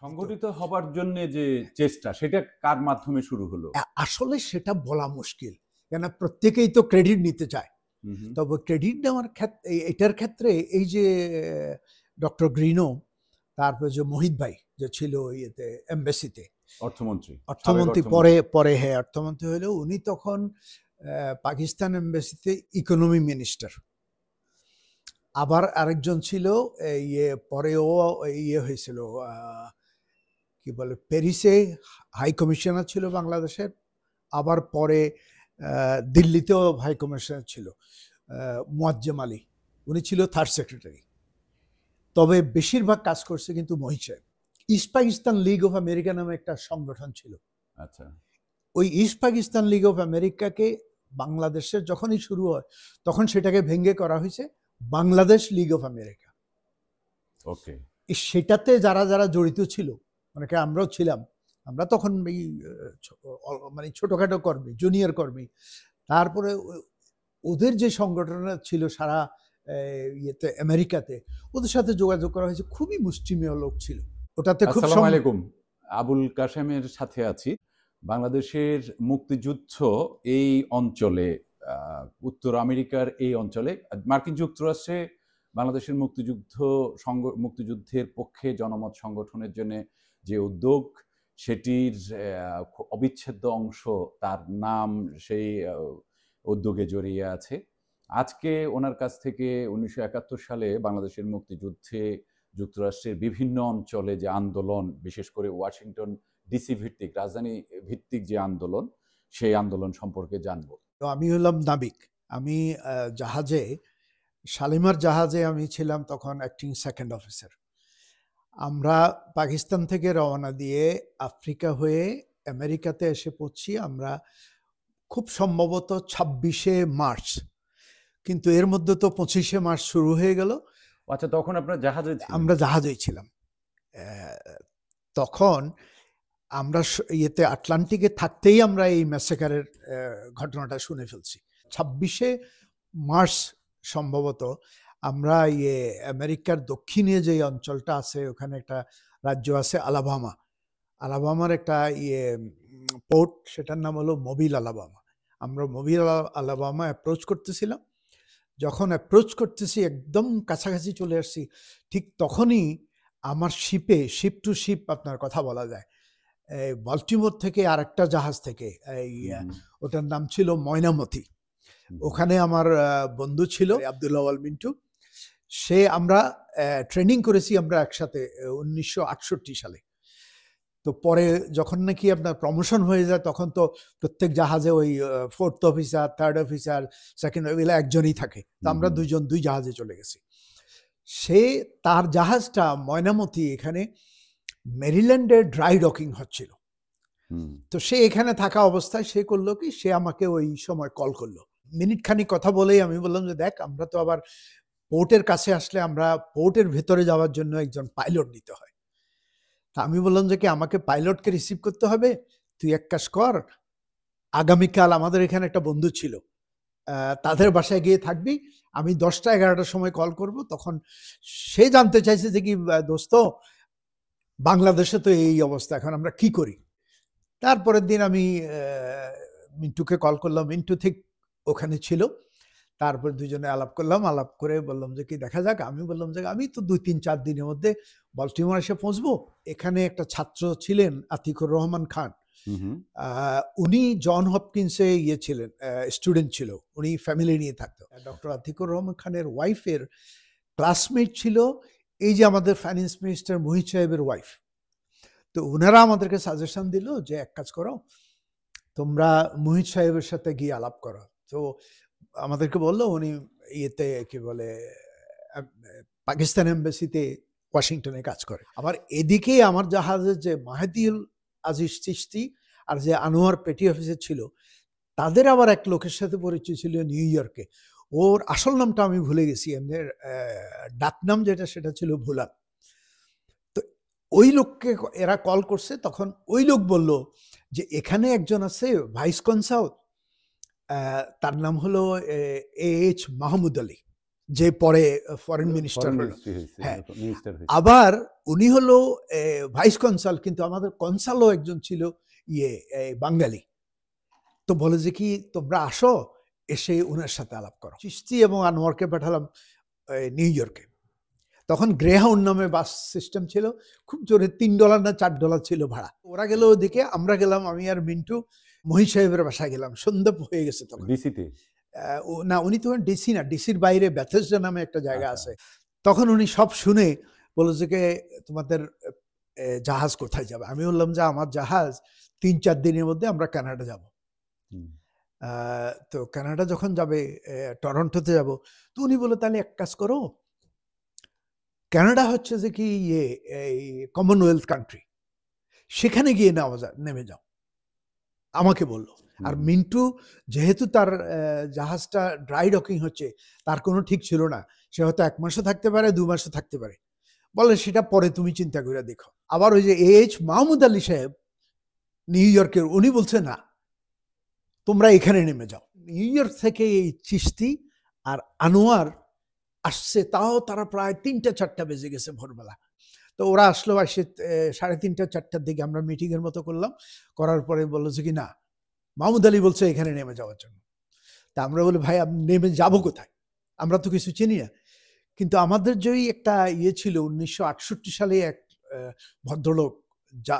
সংগঠিত হবার জন্য যে চেষ্টা, সেটা কার মাধ্যমে শুরু হলো? আসলে সেটা বলা মুশকিল, কেন প্রত্যেকেই তো ক্রেডিট নিতে চায়। তবে ক্রেডিট নেওয়ার ক্ষেত্রে, এটার ক্ষেত্রে এই যে ডক্টর গ্রিনো, তারপরে যে মোহিত ভাই যে ছিল ইয়েতে এমবেসিতে অর্থমন্ত্রী, পরে হ্যাঁ অর্থমন্ত্রী হলেও উনি তখন পাকিস্তান এমবেসিতে ইকোনমি মিনিস্টার। আবার আরেকজন ছিল পরেও হয়েছিল কি বলে প্যারিসে হাই কমিশনার ছিল বাংলাদেশের, আবার পরে দিল্লিতেও হাই কমিশনার ছিল মুয়াজ্জেম আলী, উনি ছিল থার্ড সেক্রেটারি। তবে বেশিরভাগ কাজ করছে কিন্তু মোহিত সাহেব। East Pakistan league of America নামে একটা সংগঠন ছিল। আচ্ছা, ওই ইস্ট পাকিস্তান লিগ অফ আমেরিকাকে বাংলাদেশের যখনই শুরু হয় তখন সেটাকে ভেঙে করা হয়েছে বাংলাদেশ লিগ অফ আমেরিকা। ওকে, সেটাতে যারা যারা জড়িত ছিল, অনেকে আমরাও ছিলাম, আমরা তখন এই মানে ছোটখাটো কর্মী, জুনিয়র কর্মী। তারপরে ওদের যে সংগঠনটা ছিল সারা ইয়েতে আমেরিকাতে, ওদের সাথে যোগাযোগ করা হয়েছে। খুবই মুষ্টিমেয় লোক ছিল ওটাতে। খুব আসসালামু আলাইকুম, আবুল কাশেমের সাথে আছি। বাংলাদেশের মুক্তিযুদ্ধ এই অঞ্চলে, উত্তর আমেরিকার এই অঞ্চলে, মার্কিন যুক্তরাষ্ট্রে বাংলাদেশের মুক্তিযুদ্ধের পক্ষে জনমত সংগঠনের জন্য যে উদ্যোগ, সেটির অবিচ্ছেদ্য অংশ তার নাম সেই উদ্যোগে জড়িয়ে আছে। আজকে ওনার কাছ থেকে 1971 সালে বাংলাদেশের মুক্তিযুদ্ধে যুক্তরাষ্ট্রের বিভিন্ন অঞ্চলে যে আন্দোলন, বিশেষ করে ওয়াশিংটন ডিসি ভিত্তিক, রাজধানী ভিত্তিক যে আন্দোলন, সেই আন্দোলন সম্পর্কে জানবো। তো আমি হলাম নাবিক। আমি জাহাজে, শালিমার জাহাজে আমি ছিলাম তখন অ্যাক্টিং সেকেন্ড অফিসার। আমরা পাকিস্তান থেকে রওনা দিয়ে আফ্রিকা হয়ে আমেরিকাতে এসে পড়ছি আমরা খুব সম্ভবত 26শে মার্চ, কিন্তু এর মধ্যে তো 25শে মার্চ শুরু হয়ে গেল। আচ্ছা, তখন আপনারা জাহাজে? আমরা জাহাজেই ছিলাম তখন। আমরা ইয়েতে আটলান্টিকে থাকতেই আমরা এই ম্যাসেকারের ঘটনাটা শুনে ফেলছি। 26শে মার্চ সম্ভবত আমরা আমেরিকার দক্ষিণে যে অঞ্চলটা আছে, ওখানে একটা রাজ্য আছে আলাবামার একটা পোর্ট, সেটার নাম হলো মোবিল, আলাবামা। আমরা মোবিল, আলাবামা অ্যাপ্রোচ করতেছিলাম। যখন অ্যাপ্রোচ করতেছি, একদম কাছাকাছি চলে আসছি, ঠিক তখনই আমার শিপ টু শিপ আপনার কথা বলা যায়, বাল্টিমোর থেকে আরেকটা জাহাজ থেকে, ওটার নাম ছিল ময়নামতি। ওখানে আমার বন্ধু ছিল আব্দুল আওয়াল মিন্টু। আমরা ট্রেনিং করেছি আমরা একসাথে 1968 সালে। তো পরে যখন নাকি আপনার প্রমোশন হয়ে যায়, তখন তো প্রত্যেক জাহাজে ওই fourth officer, third officer, second officer একজনই থাকে। তো আমরা দুই জাহাজে চলে গেছি। তার জাহাজটা ময়নামতি এখানে মেরিল্যান্ডের ড্রাই ডকিং হচ্ছিল। তো সে এখানে থাকা অবস্থায় সে করলো কি, সে আমাকে ওই সময় কল করলো। মিনিট খানিক কথা বলেই আমি বললাম যে দেখ, আমরা তো আবার পোর্টের কাছে আসলে আমরা পোর্টের ভেতরে যাওয়ার জন্য একজন পাইলট নিতে হয়। তা আমি বললাম যে কি, আমাকে পাইলটকে রিসিভ করতে হবে, তুই এক কাজ কর, আগামীকাল আমাদের এখানে একটা বন্ধু ছিল, তাদের বাসায় গিয়ে থাকবি, আমি 10টা 11টার সময় কল করব। তখন সে জানতে চাইছে যে কি, দোস্ত বাংলাদেশে তো এই অবস্থা, এখন আমরা কি করি। তারপরের দিন আমি মিন্টুকে কল করলাম, মিন্টু ঠিক ওখানে ছিল। তারপর দুজনে আলাপ করলাম, আলাপ করে বললাম যে কি দেখা যাক। আমি বললাম যে আমি তো 2-3-4 দিনের মধ্যে বাল্টিমোর এসে পৌঁছবো। এখানে একটা ছাত্র ছিলেন আতিকুর রহমান খান, উনি জন হপকিন্সে ছিলেন, স্টুডেন্ট ছিল, উনি ফ্যামিলি নিয়ে থাকতো। ডক্টর আতিকুর রহমান খানের ওয়াইফের ক্লাসমেট ছিল এই যে আমাদের ফাইন্যান্স মিনিস্টার মোহিত সাহেবের ওয়াইফ। তো ওনারা আমাদেরকে সাজেশন দিল যে এক কাজ করো, তোমরা মোহিত সাহেবের সাথে গিয়ে আলাপ করো। তো আমাদেরকে বললো উনি কি বলে পাকিস্তান এমবাসিতে ওয়াশিংটনে কাজ করে। আবার এদিকে আমার জাহাজে যে মাহাদিউল আজিজ চিশতি আর যে আনোয়ার পেটি অফিসার ছিল, তাদের আবার এক লোকের সাথে পরিচয় ছিল নিউ ইয়র্কে। ওর আসল নামটা আমি ভুলে গেছি, এমনি ডাকনাম যেটা সেটা ছিল ভুলান। তো ওই লোককে এরা কল করছে, তখন ওই লোক বলল যে এখানে একজন আছে ভাইস কনসাল, তার নাম হলো AH মাহমুদ আলী। যে পরে ফরেন মিনিস্টার হলো। মিনিস্ট্রি হয়েছে, হ্যাঁ। মিনিস্টার হয়েছে। আবার উনি হলো ভাইস কনসাল, কিন্তু আমাদের কনসালও একজন ছিল বাঙালি। তো বলে যে কি তোমরা আসো, এসে ওনার সাথে আলাপ করো। চিশতি এবং আনোয়ারকে পাঠালাম নিউ ইয়র্কে। তখন গ্রেহাউন্ড নামে বাস সিস্টেম ছিল, খুব জোরে $3 না $4 ছিল ভাড়া। ওরা গেল ওদিকে, আমরা গেলাম, আমি আর মিন্টু মহিষ সাহেবের বাসায় গেলাম। সন্ধ্যা হয়ে গেছে তখন। ডিসিতে? না, উনি তখন ডিসি না, ডিসির বাইরে ব্যাথেসডা নামে একটা জায়গা আচ্ছা। আছে। তখন উনি সব শুনে বলে যে তোমাদের জাহাজ কোথায় যাবে? আমি বললাম যে আমার জাহাজ 3-4 দিনের মধ্যে আমরা কানাডা যাব। তো কানাডা যখন যাবে, টরন্টোতে যাব। তো উনি বলে তাহলে এক কাজ করো, কানাডা হচ্ছে যে কি এই কমনওয়েলথ কান্ট্রি, সেখানে গিয়ে নেমে যাও, আমাকে বললো। আর মিন্টু যেহেতু তার জাহাজটা ড্রাই ডকিং হচ্ছে, তার কোনো ঠিক ছিল না, সে হয়তো 1 মাসও থাকতে পারে, 2 মাসও থাকতে পারে। বলে সেটা পরে তুমি চিন্তা করে দেখো। আবার ওই যে AH মাহমুদ আলী সাহেব নিউ ইয়র্কের, উনি বলছে না, তোমরা এখানে নেমে যাও। নিউ ইয়র্ক থেকে এই চিশতি আর আনোয়ার আসছে, তাও তারা প্রায় 3টা-4টা বেজে গেছে ভোরবেলা। তো ওরা আসলো, আসে 3:30-4টার দিকে আমরা মিটিংয়ের মতো করলাম। করার পরে বললো যে কি না, মাহমুদ আলী বলছে এখানে নেমে যাওয়ার জন্য। তা আমরা বলি ভাই আপনি নেমে যাবো কোথায়, আমরা তো কিছু চিনি না। কিন্তু আমাদের যেই একটা ছিল, 1968 সালে এক ভদ্রলোক যা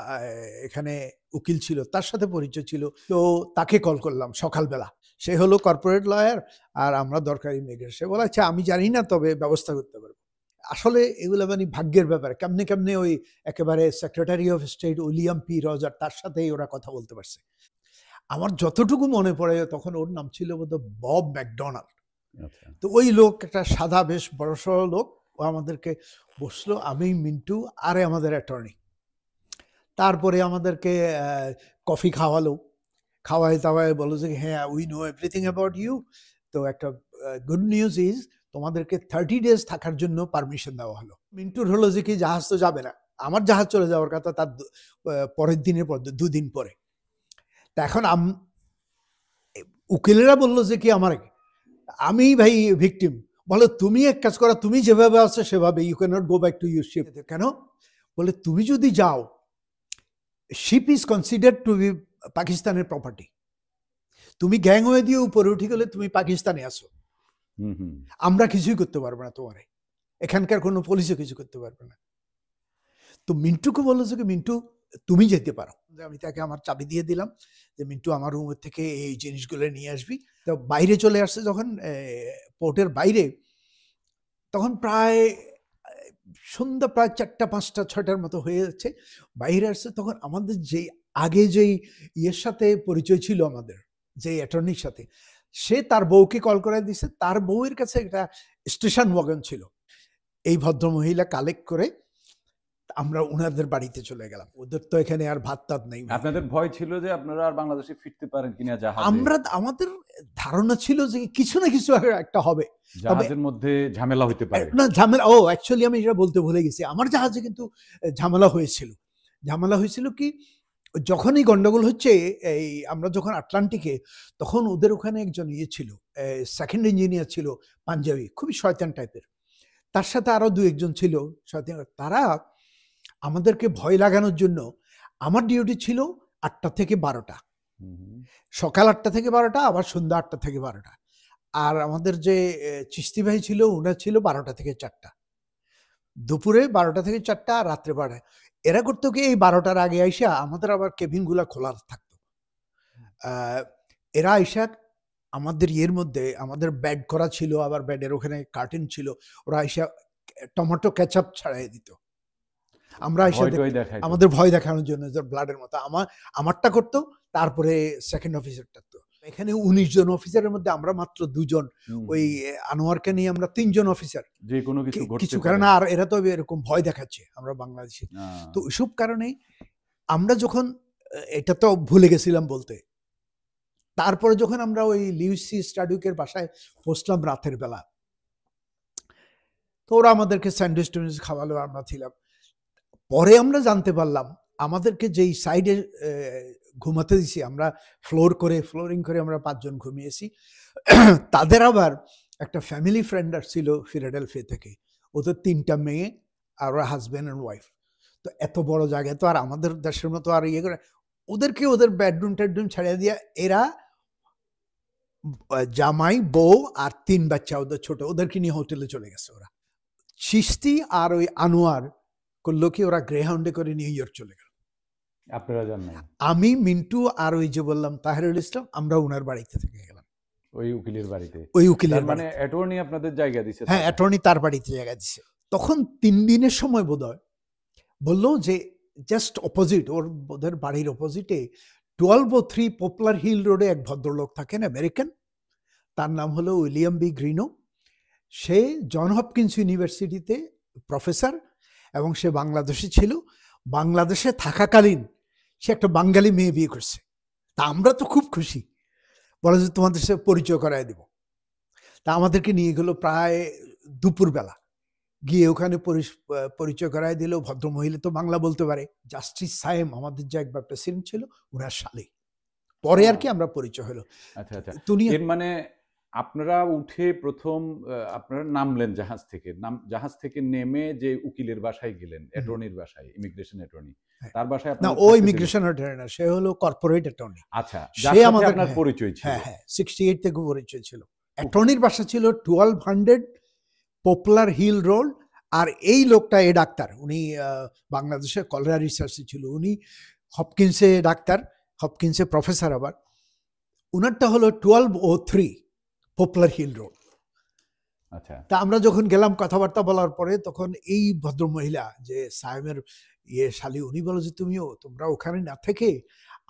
এখানে উকিল ছিল, তার সাথে পরিচয় ছিল। তো তাকে কল করলাম সকালবেলা। সে হলো কর্পোরেট লয়ার, আর আমরা দরকারি ইমিগ্রেশন। সে বলে আচ্ছা আমি জানি না, তবে ব্যবস্থা করতে পারবো। আসলে এগুলো মানে ভাগ্যের ব্যাপার। কেমনে কেমনে ওই একেবারে secretary of state William P Roger, তার সাথেই ওরা কথা বলতে পারছে। আমার যতটুকু মনে পড়ে, তখন ওর নাম ছিল বোধহয় বব ম্যাকডোনাল্ড। তো ওই লোক একটা সাদা, বেশ বড়সড় লোক, ও আমাদেরকে বসলো, আমি, মিন্টু আর আমাদের অ্যাটর্নি। তারপরে আমাদেরকে কফি খাওয়ালো, খাওয়াই দাওয়াই বলো যে হ্যাঁ we know everything about you. তো একটা গুড নিউজ ইজ তোমাদেরকে 30 ডেজ থাকার জন্য পারমিশন দেওয়া হলো। মিন্টুর হলো যে কি জাহাজ তো যাবে না, আমার জাহাজ চলে যাওয়ার কথা তার পরের দিনের পর 2 দিন পরে। তা এখন উকিলেরা বললো যে কি আমি ভাই ভিকটিম। বলে তুমি এক কাজ করো, তুমি যেভাবে আছো সেভাবে, you can not go back to your ship. কেন? বলে তুমি যদি যাও, ship is considered to be পাকিস্তানের প্রপার্টি। তুমি গ্যাং হয়ে দিয়ে উপরে উঠে গেলে তুমি পাকিস্তানে আসো, আমরা কিছুই করতে পারবো না তোমারে, এখানকার কোনো পুলিশও কিছু করতে পারবে না। তো মিন্টুকে বললো যে মিন্টু তুমি যেতে পারো। আমি তাকে আমার চাবি দিয়ে দিলাম যে মিন্টু আমার রুমের থেকে এই জিনিসগুলো নিয়ে আসবি। তো বাইরে চলে আসছে যখন পোর্টের বাইরে, তখন প্রায় সন্ধ্যা প্রায় 4টা 5টা 6টার মতো হয়ে যাচ্ছে। বাইরে আসছে তখন আমাদের যেই আগে যেই সাথে পরিচয় ছিল আমাদের, যে অ্যাটর্নির সাথে, সে তার বউকে কল করে দিছে। তার বউয়ের কাছে একটা স্টেশন ওয়াগন ছিল। এই ভদ্র মহিলা কালেক্ট করে আমরা ওনাদের বাড়িতে চলে গেলাম। ওদের তো এখানে আর ভাত টাত নেই। আপনাদের ভয় ছিল যে আপনারা আর বাংলাদেশে ফিরতে পারেন কিনা জাহাজে? আমাদের ধারণা ছিল যে কিছু না কিছু একটা হবে, জাহাজের মধ্যে ঝামেলা হতে পারে। না ঝামেলা, অ্যাকচুয়ালি আমি এটা বলতে ভুলে গেছি, আমার জাহাজে কিন্তু ঝামেলা হয়েছিল কি, যখনই গন্ডগোল হচ্ছে, এই আমরা যখন আটলান্টিকে, তখন ওদের ওখানে একজন ছিল, সেকেন্ড ইঞ্জিনিয়ার ছিল, পাঞ্জাবি, খুবই শয়তান টাইপের। তার সাথে আরো 2-1 ছিল শয়তান। তারা আমাদেরকে ভয় লাগানোর জন্য, আমার ডিউটি ছিল 8টা থেকে 12টা, সকাল 8টা থেকে 12টা, আবার সন্ধ্যা 8টা থেকে 12টা। আর আমাদের যে চিশতি ভাই ছিল, ওনার ছিল 12টা থেকে 4টা, দুপুরে 12টা থেকে 4টা, আর রাত্রে 12টা। এরা করতো কি, এই 12টার আগে আইসা, আমাদের আবার কেবিনগুলা খোলা থাকতো, এরা আইসা আমাদের মধ্যে, আমাদের বেড করা ছিল, আবার বেডের ওখানে কার্টেন ছিল, ওরা আইসা টমেটো কেচাপ ছড়াই দিত। আমরা আইসা আমাদের ভয় দেখানোর জন্য, ব্লাডের মতো। আমারটা করতো, তারপরে সেকেন্ড অফিসারটা। তো এখানে 19 জন অফিসারের মধ্যে আমরা মাত্র 2 জন, ওই আনোয়ারকে নিয়ে আমরা 3 জন অফিসার। যে কোনো কিছু কারণ আর এরা তো এরকম ভয় দেখাচ্ছে আমরা বাংলাদেশে। তো ওইসব কারণে আমরা যখন, এটা তো ভুলে গেছিলাম বলতে, তারপরে যখন আমরা ওই লিউসি স্টাডুকের বাসায় পৌঁছলাম রাতের বেলা, তো ওরা আমাদেরকে স্যান্ডউইচ খাওয়ালো, আমরা ছিলাম। পরে আমরা জানতে পারলাম, আমাদেরকে যেই সাইডে ঘুমাতে দিছি, আমরা ফ্লোরিং করে আমরা 5 জন ঘুমিয়েছি। তাদের আবার একটা ফ্যামিলি ফ্রেন্ড আসছিল ফিলাডেলফিয়া থেকে, ওদের 3টা মেয়ে আর ওরা হাজব্যান্ড অ্যান্ড ওয়াইফ। তো এত বড় জায়গায় তো আর আমাদের দেশের মতো আর ইয়ে করে ওদেরকে ওদের বেডরুম টেডরুম ছাড়িয়ে দিয়ে এরা জামাই বউ আর 3 বাচ্চা ওদের ছোট, ওদেরকে নিয়ে হোটেলে চলে গেছে ওরা। চিশতি আর ওই আনোয়ার করলো কি ওরা গ্রেহাউন্ডে করে নিউ ইয়র্ক চলে গেল। আপনারা জান না? আমি মিন্টু আর ওই যে বললাম তাহেরুল ইসলাম, আমরা ওনার বাড়িতে থেকে গেলাম, ওই উকিলের বাড়িতে। ওই উকিলের মানে অ্যাটর্নি আপনাদের জায়গা দিছে? হ্যাঁ, অ্যাটর্নি তার বাড়িতে জায়গা দিছে। তখন 3 দিনের সময় বোধহয় বললো যে জাস্ট অপোজিট, ওদের বাড়ির অপোজিটে 1203 পপুলার হিল রোডে এক ভদ্রলোক থাকেন, আমেরিকান, তার নাম হলো উইলিয়াম বি গ্রিনো। সে জন হপকিন্স ইউনিভার্সিটিতে প্রফেসর এবং সে বাংলাদেশে ছিল। বাংলাদেশে থাকাকালীন সে একটা বাঙালি মেয়ে বিয়ে করছে। তা আমরা তো খুব খুশি, বলে যে তোমাদের সাথে পরিচয় করায় দেব। তা আমাদেরকে নিয়ে গেলো প্রায় দুপুরবেলা, গিয়ে ওখানে পরিচয় করায় দিল। ভদ্রমহিলা তো বাংলা বলতে পারে। জাস্টিস সায়েম আমাদের যে একবার প্রেসিডেন্ট ছিল, ওনার শালী। পরে আর কি আমরা পরিচয় হলো। আচ্ছা আচ্ছা, এর মানে আপনারা উঠে প্রথম আপনারা নামলেন জাহাজ থেকে নেমে যে উকিলের বাসায় গেলেন, অ্যাটর্নির বাসায়, ইমিগ্রেশন অ্যাটর্নি, তার বাসায় না, ও ইমিগ্রেশন অ্যাটর্নি না, সে হলো কর্পোরেট অ্যাটর্নি। আচ্ছা, সে আমাদের আপনার পরিচয় ছিল? হ্যাঁ হ্যাঁ, 68 থেকে পরিচয় ছিল। অ্যাটর্নির বাসা ছিল 1200 পপুলার হিল রোড। আর এই লোকটা এ ডাক্তার, উনি বাংলাদেশের কলেরা রিসার্চে ছিল, উনি হপকিন্সে ডাক্তার, হপকিন্সে প্রফেসর আবার। উনারটা হলো 1203 পপুলার হিল রোড। আচ্ছা, তা আমরা যখন গেলাম কথাবার্তা বলার পরে, তখন এই ভদ্রমহিলা যে সায়েমের শালী, উনি বলো যে তোমরা ওখানে না থেকে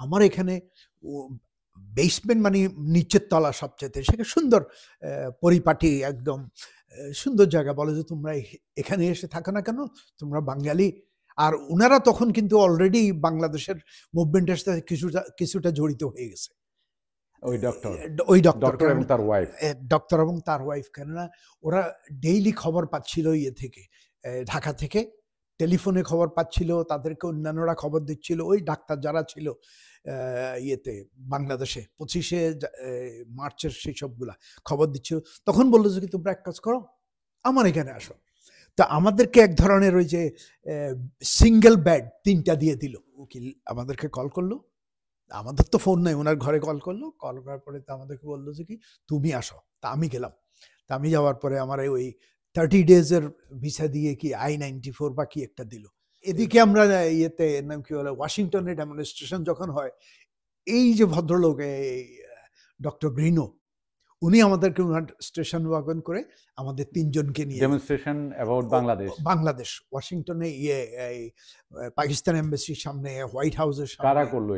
আমার এখানে বেসমেন্ট, মানে নিচের তলা সবচেয়ে সেখানে সুন্দর পরিপাটি, একদম সুন্দর জায়গা, বলে যে তোমরা এখানে এসে থাকো না কেন, তোমরা বাঙালি। আর ওনারা তখন কিন্তু অলরেডি বাংলাদেশের মুভমেন্টের সাথে কিছুটা জড়িত হয়ে গেছে। ওই ডক্টর এবং তার ওয়াইফ, কেননা ওরা ডেইলি খবর পাচ্ছিল ইয়ে থেকে, ঢাকা থেকে টেলিফোনে খবর পাচ্ছিল, তাদেরকে অন্যান্যরা খবর দিচ্ছিল। ওই ডাক্তার যারা ছিল ইয়েতে বাংলাদেশে 25শে মার্চের সেই সবগুলা খবর দিচ্ছিল। তখন বললো যে কি তোমরা এক কাজ করো, আমার এখানে আসো। তা আমাদেরকে এক ধরনের ওই যে সিঙ্গেল বেড 3টা দিয়ে দিল। উকিল আমাদেরকে কল করলো, আমাদের তো ফোন নাই, ওনার ঘরে কল করলো। কল করার পরে তা আমাদেরকে বললো যে কি তুমি আসো। তা আমি গেলাম। তা আমি যাওয়ার পরে আমার ওই 30 ডেজের ভিসা দিয়ে কি I-94 বা কি একটা দিল। এদিকে আমরা ইয়েতে নাম কি বলে, ওয়াশিংটনে ডেমনস্ট্রেশন যখন হয়, এই যে ভদ্রলোক ডক্টর গ্রিনো, উনি আমাদেরকে ওনার স্টেশন ওয়াগন করে আমাদের 3 জনকে নিয়ে ডেমনস্ট্রেশন অ্যাবাউট বাংলাদেশ ওয়াশিংটনে পাকিস্তান এমবাসির সামনে, হোয়াইট হাউসের সামনে। কারা করলো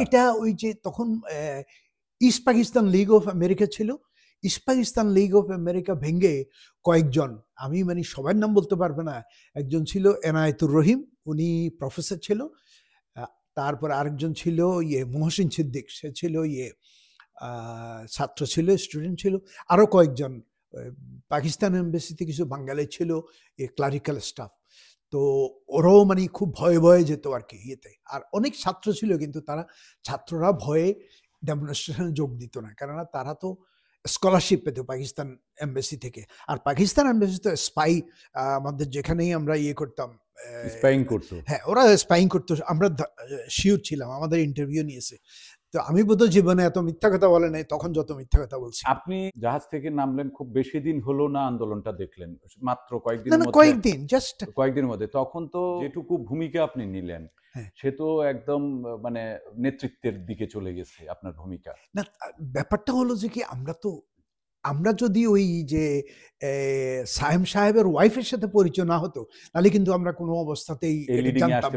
এটা ওই যে তখন east Pakistan league of America ছিল। East Pakistan league of America ভেঙে কয়েকজন, আমি মানে সবার নাম বলতে পারবো না, একজন ছিল এনায়েতুর রহিম, উনি প্রফেসর ছিল। তারপর আরেকজন ছিল মহসিন সিদ্দিক, সে ছিল ছাত্র ছিল, স্টুডেন্ট ছিল। আরো কয়েকজন পাকিস্তান এমবাসিতে কিছু বাঙালি ছিল, ক্লারিক্যাল স্টাফ। তো ওরাও মানে খুব ভয়ে ভয়ে যেত আর কি ইয়েতে। আর অনেক ছাত্র ছিল, কিন্তু ছাত্ররা ভয়ে ডেমনস্ট্রেশনে যোগ দিত না, কেননা তারা তো স্কলারশিপ পেত পাকিস্তান এমবাসি থেকে। আর পাকিস্তান এমবাসি তো স্পাই, আমাদের যেখানেই আমরা করতাম, স্পাইং করতো। হ্যাঁ, ওরা স্পাইং করতো, আমরা শিওর ছিলাম, আমাদের ইন্টারভিউ নিয়েছে। তো আমি বোধহয় জীবনে এত মিথ্যা কথা বলে নাই তখন যত মিথ্যা কথা বলছি। আপনি জাহাজ থেকে নামলেন, খুব বেশি দিন হলো না আন্দোলনটা দেখলেন, মাত্র কয়েকদিনের মধ্যে। তখন তো যেটুকু ভূমিকা আপনি নিলেন, সে তো একদম মানে নেতৃত্বের দিকে চলে গেছে আপনার ভূমিকা। না, ব্যাপারটা হলো যে কি, আমরা যদি ওই যে সায়েম সাহেবের ওয়াইফের সাথে পরিচয় না হতো, তাহলে কিন্তু আমরা কোনো অবস্থাতেই জানতাম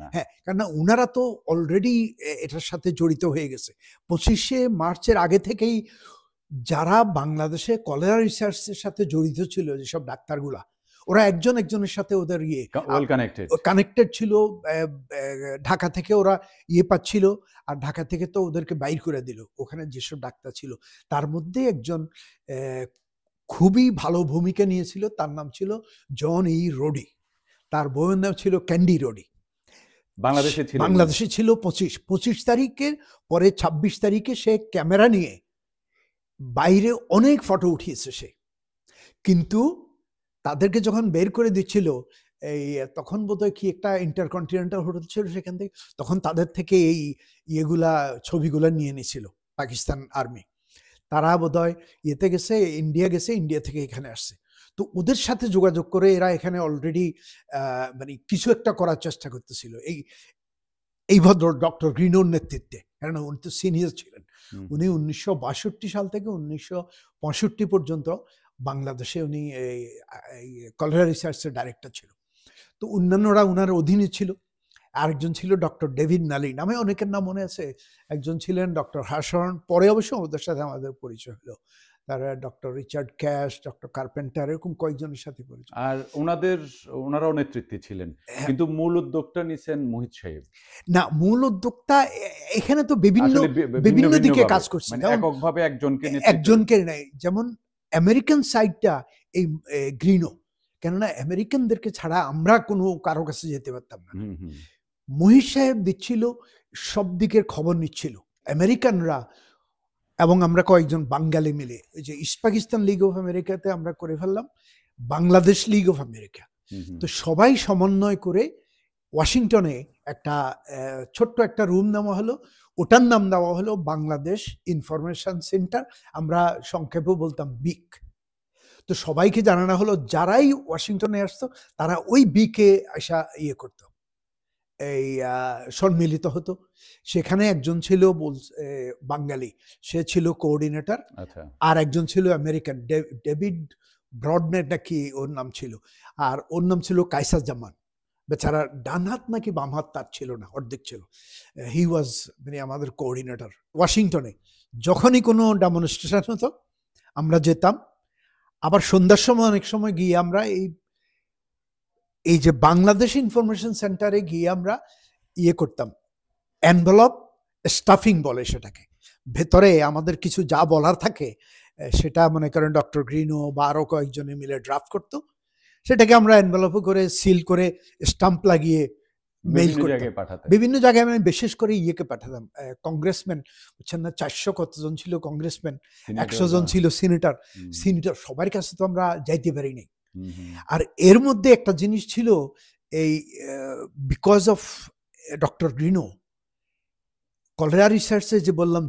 না। হ্যাঁ, কারণ ওনারা তো অলরেডি এটার সাথে জড়িত হয়ে গেছে। 25শে মার্চের আগে থেকেই যারা বাংলাদেশে কলেরা রিসার্চের সাথে জড়িত ছিল, যেসব ডাক্তারগুলা, ওরা একজনের সাথে ওদের কানেক্টেড ছিল। ঢাকা থেকে ওরা পাচ্ছিল, আর ঢাকা থেকে তো ওদেরকে বাইর করে দিল। ওখানে যেসব ডাক্তার ছিল, তার মধ্যে একজন খুবই ভালো ভূমিকা নিয়েছিল, তার নাম ছিল জন রোডি, তার বউয়ের নাম ছিল ক্যান্ডি রোডি। বাংলাদেশে ছিল 25 তারিখের পরে 26 তারিখে সে ক্যামেরা নিয়ে বাইরে অনেক ফটো উঠিয়েছে সে, কিন্তু তাদেরকে যখন বের করে দিচ্ছিল এই তখন বোধহয় কি একটা ইন্টারকন্টিনেন্টাল হোটেল ছিল সেখান থেকে, তখন তাদের থেকে এই ইয়েগুলা ছবিগুলা নিয়ে নিয়েছিল পাকিস্তান আর্মি। তারা বোধহয় ইয়েতে গেছে, ইন্ডিয়া গেছে, ইন্ডিয়া থেকে এখানে আসছে। তো ওদের সাথে যোগাযোগ করে এরা এখানে অলরেডি মানে কিছু একটা করার চেষ্টা করতেছিল এই ভদ্র ডক্টর গ্রিনোর নেতৃত্বে, কারণ উনি তো সিনিয়র ছিলেন। উনি 1962 সাল থেকে 1965 পর্যন্ত বাংলাদেশে উনি এই কলেরা রিসার্চের ডাইরেক্টর ছিল। তো অন্যান্যরা ওনার অধীনে ছিল। আরেকজন ছিল ডক্টর ডেভিড নালি, নামে অনেকের নাম মনে আছে। একজন ছিলেন ডক্টর হার্শন, পরে অবশ্য ওদের সাথে আমাদের পরিচয় হলো। তারা doctor Richard cash, doctor carpenter, এরকম কয়েকজনের সাথে পরিচয়। আর ওনারাও নেতৃত্বে ছিলেন, কিন্তু মূল উদ্যোগটা নিছেন মোহিত সাহেব। না, মূল উদ্যোক্তা এখানে তো বিভিন্ন দিকে কাজ করছে, এককভাবে একজনকে নাই। যেমন আমেরিকান সাইডটা এই গ্রিনো, কেননা আমেরিকানদেরকে ছাড়া আমরা কোনো কারো কাছে যেতে পারতাম না। মোহিত সাহেব দিচ্ছিল, সব দিকের খবর নিচ্ছিল। আমেরিকানরা এবং আমরা কয়েকজন বাঙালি মিলে ওই যে ইস্ট পাকিস্তান লিগ অফ আমেরিকাতে আমরা করে ফেললাম বাংলাদেশ লিগ অফ আমেরিকা। তো সবাই সমন্বয় করে ওয়াশিংটনে একটা ছোট্ট একটা রুম নেওয়া হলো, ওটার নাম দেওয়া হলো বাংলাদেশ ইনফরমেশন সেন্টার, আমরা সংক্ষেপে বলতাম বিক। তো সবাইকে জানানো হলো যারাই ওয়াশিংটনে আসতো তারা ওই বিকে আসা ইয়ে করত, এই সম্মিলিত হতো। সেখানে একজন ছিল বাঙালি, সে ছিল কোঅর্ডিনেটর, আর একজন ছিল আমেরিকান ডেভিড ব্রডনেট নাকি ওর নাম ছিল, আর ওর নাম ছিল কাইসার জামান। বেচারা ডান হাত নাকি বাম হাত তার ছিল না, অর্ধেক ছিল। হি ওয়াজ মানে আমাদের কোঅর্ডিনেটর। ওয়াশিংটনে যখনই কোনো ডেমনস্ট্রেশন হতো আমরা যেতাম। আবার সন্ধ্যার সময় অনেক সময় গিয়ে আমরা এই যে বাংলাদেশ ইনফরমেশন সেন্টারে গিয়ে আমরা ইয়ে করতাম, এনভেলপ স্টাফিং বলে সেটাকে। ভেতরে আমাদের কিছু যা বলার থাকে সেটা মনে করেন ডক্টর গ্রিনো বা আরো কয়েকজনে মিলে ড্রাফট করতো, সেটাকে আমরা এনভেলপে করে সিল করে স্টাম্প লাগিয়ে মেইল করতাম বিভিন্ন জায়গায়। আমি বিশেষ করে ইয়েকে পাঠাতাম, কংগ্রেসম্যান বুঝছেন না, 400 কতজন ছিল কংগ্রেসম্যান, 100 জন ছিল সিনেটর। সবার কাছে তো আমরা যাইতে পারি নাই। আর এর মধ্যে একটা জিনিস ছিল, এই বিকজ অফ ডক্টর গ্রিনো, কলেরা রিসার্চে যে বললাম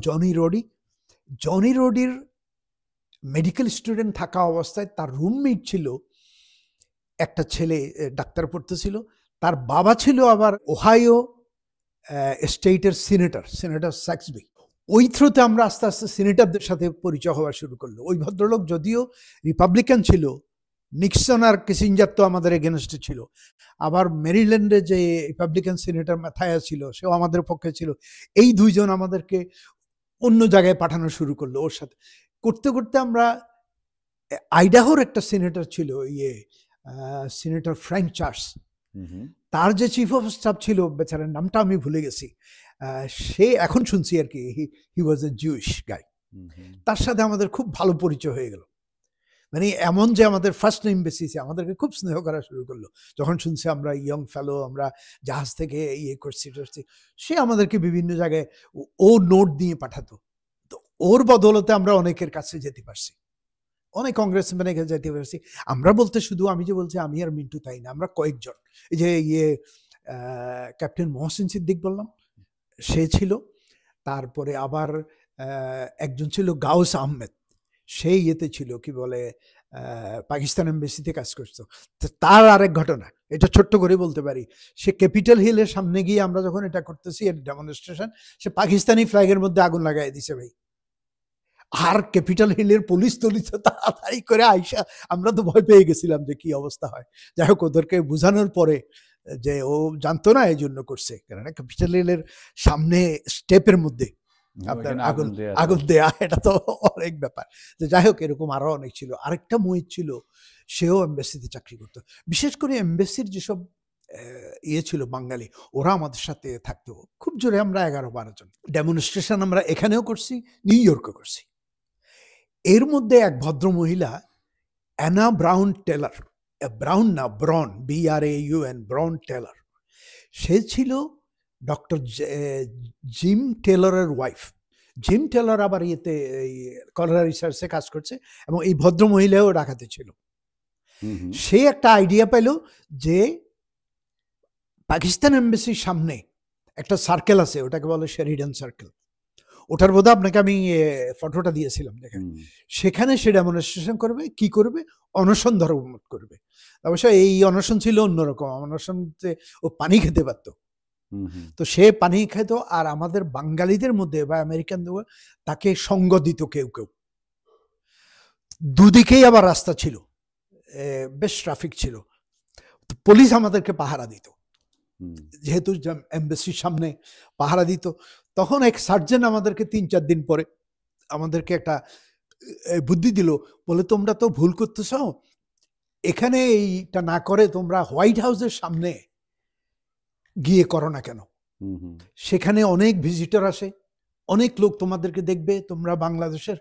জনি রোডির মেডিকেল স্টুডেন্ট থাকা অবস্থায় তার রুমমেট ছিল একটা ছেলে, ডাক্তার পড়তেছিল। তার বাবা ছিল আবার ওহাইও স্টেটের সিনেটর স্যাক্সবি। ওই থ্রুতে আমরা আস্তে আস্তে সিনেটরদের সাথে পরিচয় হওয়া শুরু করলো। ওই ভদ্রলোক যদিও রিপাবলিকান ছিল, নিক্সন আর কিসিঞ্জার তো আমাদের এগেনস্টে ছিল। আবার মেরিল্যান্ডে যে রিপাবলিকান সিনেটর ম্যাথায়া ছিল, সেও আমাদের পক্ষে ছিল। এই দুইজন আমাদেরকে অন্য জায়গায় পাঠানো শুরু করলো। ওর সাথে করতে করতে আমরা আইডাহোর একটা সিনেটর ছিল, সিনেটর ফ্র্যাঙ্ক চার্লস, তার যে চিফ অফ স্টাফ ছিল, বেচারার নামটা আমি ভুলে গেছি, সে এখন শুনছি আর কি, হি ওয়াজ এ জুইশ গাই। তার সাথে আমাদের খুব ভালো পরিচয় হয়ে গেল। মানে এমন যে আমাদের ফার্স্ট নেম বেসিসে আমাদেরকে খুব স্নেহ করা শুরু করলো যখন শুনছে আমরা ইয়ং ফেলো, আমরা জাহাজ থেকে ইয়ে করছি। সে আমাদেরকে বিভিন্ন জায়গায় ও নোট দিয়ে পাঠাতো। তো ওর বদলতে আমরা অনেকের কাছে যেতে পারছি, অনেক কংগ্রেসম্যানের কাছে যেতে পারছি। আমরা বলতে শুধু আমি যে বলছি আমি আর মিন্টু তাই না, আমরা কয়েকজন, এই যে ক্যাপ্টেন মহসিন সিদ্দিক বললাম, সে ছিল। তারপরে আবার একজন ছিল গাউস আহমেদ, সেই ইয়েতে ছিল কি বলে পাকিস্তান এমবেসিতে কাজ করতো। তার আরেক ঘটনা, এটা ছোট্ট করে বলতে পারি, সে ক্যাপিটাল হিলের সামনে গিয়ে আমরা যখন এটা করতেছি এর ডেমনস্ট্রেশন, সে পাকিস্তানি ফ্ল্যাগের মধ্যে আগুন লাগাই দিছে ভাই। আর ক্যাপিটাল হিলের পুলিশ তাড়াতাড়ি করে আইসা, আমরা তো ভয় পেয়ে গেছিলাম যে কি অবস্থা হয়। যাই হোক, ওদেরকে বোঝানোর পরে যে ও জানতো না এই জন্য করছে, কেননা ক্যাপিটাল হিলের সামনে স্টেপের মধ্যে আপনার আগুন দেয়া, এটা তো অনেক ব্যাপার। যাই হোক, এরকম আরো অনেক ছিল। আরেকটা মহিত ছিল, সেও এমবেসিতে চাকরি করতো। বিশেষ করে এমবেসির যেসব ইয়ে ছিল বাঙালি, ওরা আমাদের সাথে থাকতো খুব জোরে। আমরা 11-12 জন ডেমনস্ট্রেশন আমরা এখানেও করছি, নিউ ইয়র্কে করছি। এর মধ্যে এক ভদ্র মহিলা, অ্যানা ব্রাউন টেলর, ব্রাউন না ব্রন, BRAUN, ব্রাউন টেলর, সে ছিল ডক্টর জিম টেলরের ওয়াইফ। জিম টেলর আবার ইয়েতে কলেরা রিসার্চে কাজ করছে, এবং এই ভদ্র মহিলাও ঢাকাতে ছিল। সে একটা আইডিয়া পেল যে পাকিস্তান এমবাসির সামনে একটা সার্কেল আছে, ওটাকে বলে শেরিডান সার্কেল। ওটার বোধহয় আপনাকে আমি ফটোটা দিয়েছিলাম, দেখেন। সেখানে সে ডেমনস্ট্রেশন করবে, কি করবে, অনশন ধর্ম করবে। অবশ্য এই অনশন ছিল অন্যরকম, অনশনতে ও পানি খেতে পারতো। তো সে পানি খেত, আর আমাদের বাঙালিদের মধ্যে বা আমেরিকান তাকে সঙ্গ দিত কেউ কেউ। দুদিকেই আবার রাস্তা ছিল, বেশ ট্রাফিক ছিল, পুলিশ আমাদেরকে পাহারা দিত, যেহেতু এমবাসির সামনে পাহারা দিত। তখন এক সার্জন আমাদেরকে 3-4 দিন পরে আমাদেরকে একটা বুদ্ধি দিল, বলে তোমরা তো ভুল করতেছ, এখানে এইটা না করে তোমরা হোয়াইট হাউসের সামনে গিয়ে করো না কেন? সেখানে অনেক ভিজিটর আসে, অনেক লোক তোমাদেরকে দেখবে, তোমরা বাংলাদেশের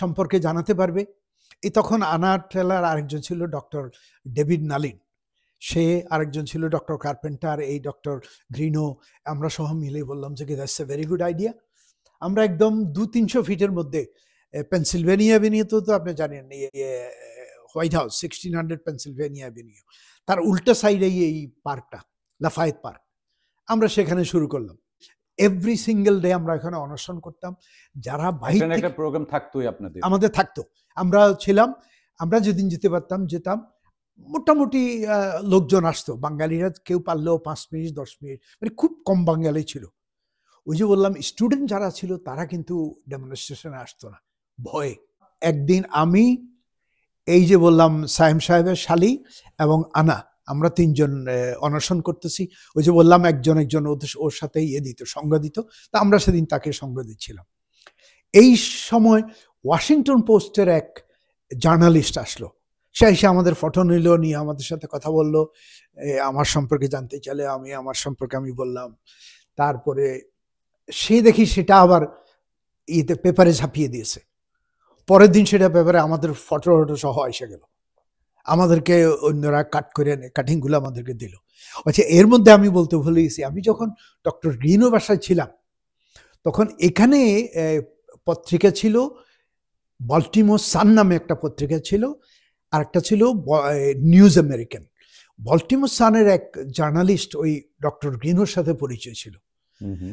সম্পর্কে জানাতে পারবে। এই তখন আনা টেলার, আরেকজন ছিল ডক্টর ডেভিড নালিন, সে আরেকজন ছিল ডক্টর কার্পেন্টার, এই ডক্টর গ্রিনো, আমরা সহ মিলে বললাম যে that's a very good idea. আমরা একদম 200-300 ফিটের মধ্যে পেনসিলভেনিয়া অ্যাভিনিউ, তো আপনি জানেন হোয়াইট হাউস 1600 পেনসিলভেনিয়া অ্যাভিনিউ, তার উল্টা সাইডে এই পার্কটা লাফায়েত পার্ক, আমরা সেখানে শুরু করলাম। এভরি সিঙ্গেল ডে আমরা এখানে অনশন করতাম। যারা বাইরে একটা প্রোগ্রাম থাকতোই আপনাদের, আমাদের থাকতো, আমরা ছিলাম, আমরা যেদিন যেতে পারতাম যেতাম, মোটামুটি লোকজন আসতো, বাঙালিরা কেউ পারলেও 5 মিনিট 10 মিনিট, মানে খুব কম বাঙালি ছিল। ওই যে বললাম স্টুডেন্ট যারা ছিল তারা কিন্তু ডেমনস্ট্রেশনে আসতো না, ভয়ে। একদিন আমি, এই যে বললাম সায়েম সাহেবের শালি এবং আনা, আমরা 3 জন অনশন করতেছি। ওই যে বললাম একজন ওর সাথে দিত, সঙ্গ দিত, তা আমরা সেদিন তাকে সঙ্গ দিচ্ছিলাম। এই সময় ওয়াশিংটন পোস্টের এক জার্নালিস্ট আসলো, সে এসে আমাদের ফটো নিল, নিয়ে আমাদের সাথে কথা বললো, আমার সম্পর্কে জানতে চাইলে আমার সম্পর্কে আমি বললাম। তারপরে সে দেখি সেটা আবার পেপারে ছাপিয়ে দিয়েছে। পরের দিন সেটা পেপারে আমাদের ফটো সহ এসে গেল, আমাদেরকে অন্যরা কাটিংগুলো আমাদেরকে দিল। আচ্ছা, এর মধ্যে আমি বলতে ভুলে গেছি, আমি যখন ডক্টর গ্রিনো বাসায় ছিলাম তখন এখানে পত্রিকা ছিল, বল্টিমোর সান নামে একটা পত্রিকা ছিল, আর একটা ছিল নিউজ আমেরিকান। বল্টিমোর সানের এক জার্নালিস্ট ওই ডক্টর গ্রিনোর সাথে পরিচয় ছিল।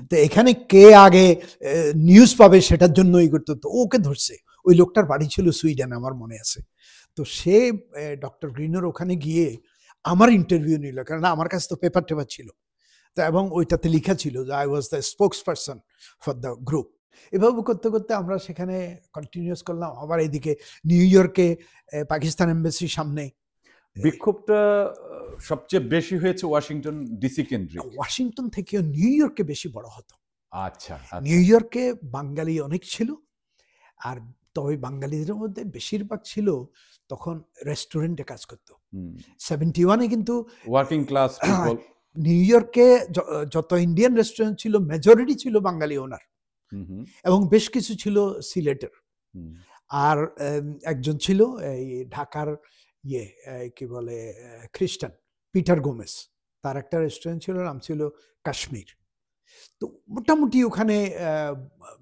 তো এখানে কে আগে নিউজ পাবে সেটার জন্য করতো, তো ওকে ধরছে। ওই লোকটার বাড়ি ছিল সুইডেন, আমার মনে আছে। তো সে ডক্টর গ্রিনোর ওখানে গিয়ে আমার ইন্টারভিউ নিল, কারণ আমার কাছে তো পেপার টেপার ছিল, তো এবং ওইটাতে লেখা ছিল যে I was the spokes person for the group. এভাবে করতে করতে আমরা সেখানে কন্টিনিউস করলাম। আবার এদিকে নিউ ইয়র্কে পাকিস্তান এমবাসির সামনে বিক্ষোভটা সবচেয়ে বেশি হয়েছে ওয়াশিংটন ডিসি কেন্দ্রিক। ওয়াশিংটন থেকেও নিউ ইয়র্কে বেশি বড় হতো। আচ্ছা, নিউ ইয়র্কে বাঙালি অনেক ছিল, আর তবে বাঙালিদের মধ্যে বেশিরভাগ ছিল তখন রেস্টুরেন্টে কাজ করতো। 71-এ কিন্তু ওয়ার্কিং ক্লাস পিপল। নিউ ইয়র্কে যত ইন্ডিয়ান রেস্টুরেন্ট ছিল মেজরিটি ছিল বাঙালি ওনার, এবং বেশ কিছু ছিল সিলেটের। আর একজন ছিল এই ঢাকার কি বলে খ্রিস্টান, পিটার গোমেস, তার একটা রেস্টুরেন্ট ছিল, নাম ছিল কাশ্মীর। তো মোটামুটি ওখানে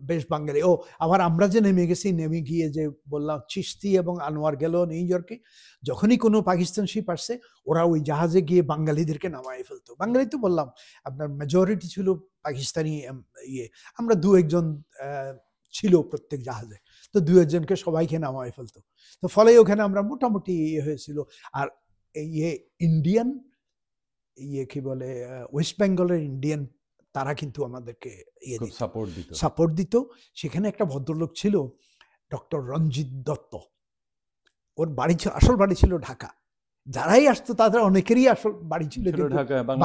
বেশ বাঙালি। ও আবার আমরা যে নেমে গেছি, নেমে গিয়ে যে বললাম চিশতি এবং আনোয়ার গেল নিউ ইয়র্কে, যখনই কোনো পাকিস্তান শিপ আসছে ওরা ওই জাহাজে গিয়ে বাঙালিদেরকে নামাই ফেলতো। বাঙালি তো বললাম আপনার মেজরিটি ছিল পাকিস্তানি। আমরা 2-1 ছিল প্রত্যেক জাহাজে, তো 2-1জনকে সবাইকে নামাই ফেলতো। তো ফলে ওখানে আমরা মোটামুটি হয়েছিল। আর ইন্ডিয়ান কি বলে ওয়েস্ট বেঙ্গলের ইন্ডিয়ান, তারা কিন্তু আমাদেরকে সাপোর্ট দিত। সেখানে একটা ভদ্রলোক ছিল ডক্টর রঞ্জিত দত্ত, ওর বাড়ি ছিল, আসল বাড়ি ছিল ঢাকা। যারাই আসতো তাদের অনেকেরই আসল বাড়ি ছিল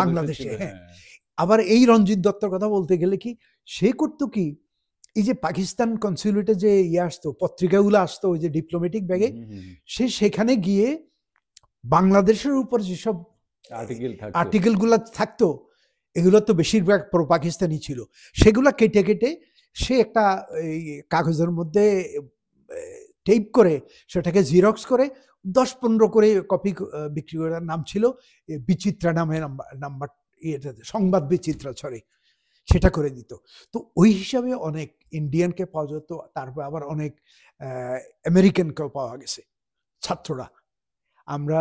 বাংলাদেশে। হ্যাঁ, আবার এই রঞ্জিত দত্তর কথা বলতে গেলে কি, সে করতো কি, এই যে পাকিস্তান কনসুলেটে যে আসতো, পত্রিকাগুলো আসতো ওই যে ডিপ্লোম্যাটিক ব্যাগে, সে সেখানে গিয়ে বাংলাদেশের উপর যেসব আর্টিকেলগুলো থাকতো, এগুলো তো বেশিরভাগ প্রো পাকিস্তানি ছিল, সেগুলো কেটে কেটে সে একটা কাগজের মধ্যে টেপ করে সেটাকে জিরক্স করে 10-15 করে কপি বিক্রি করার নাম ছিল বিচিত্রা নামে নাম্বার, সংবাদ বিচিত্রা, সেটা করে দিত। তো ওই হিসাবে অনেক ইন্ডিয়ানকে পাওয়া যেত, তারপর আবার অনেক আমেরিকানকেও পাওয়া গেছে ছাত্ররা। আমরা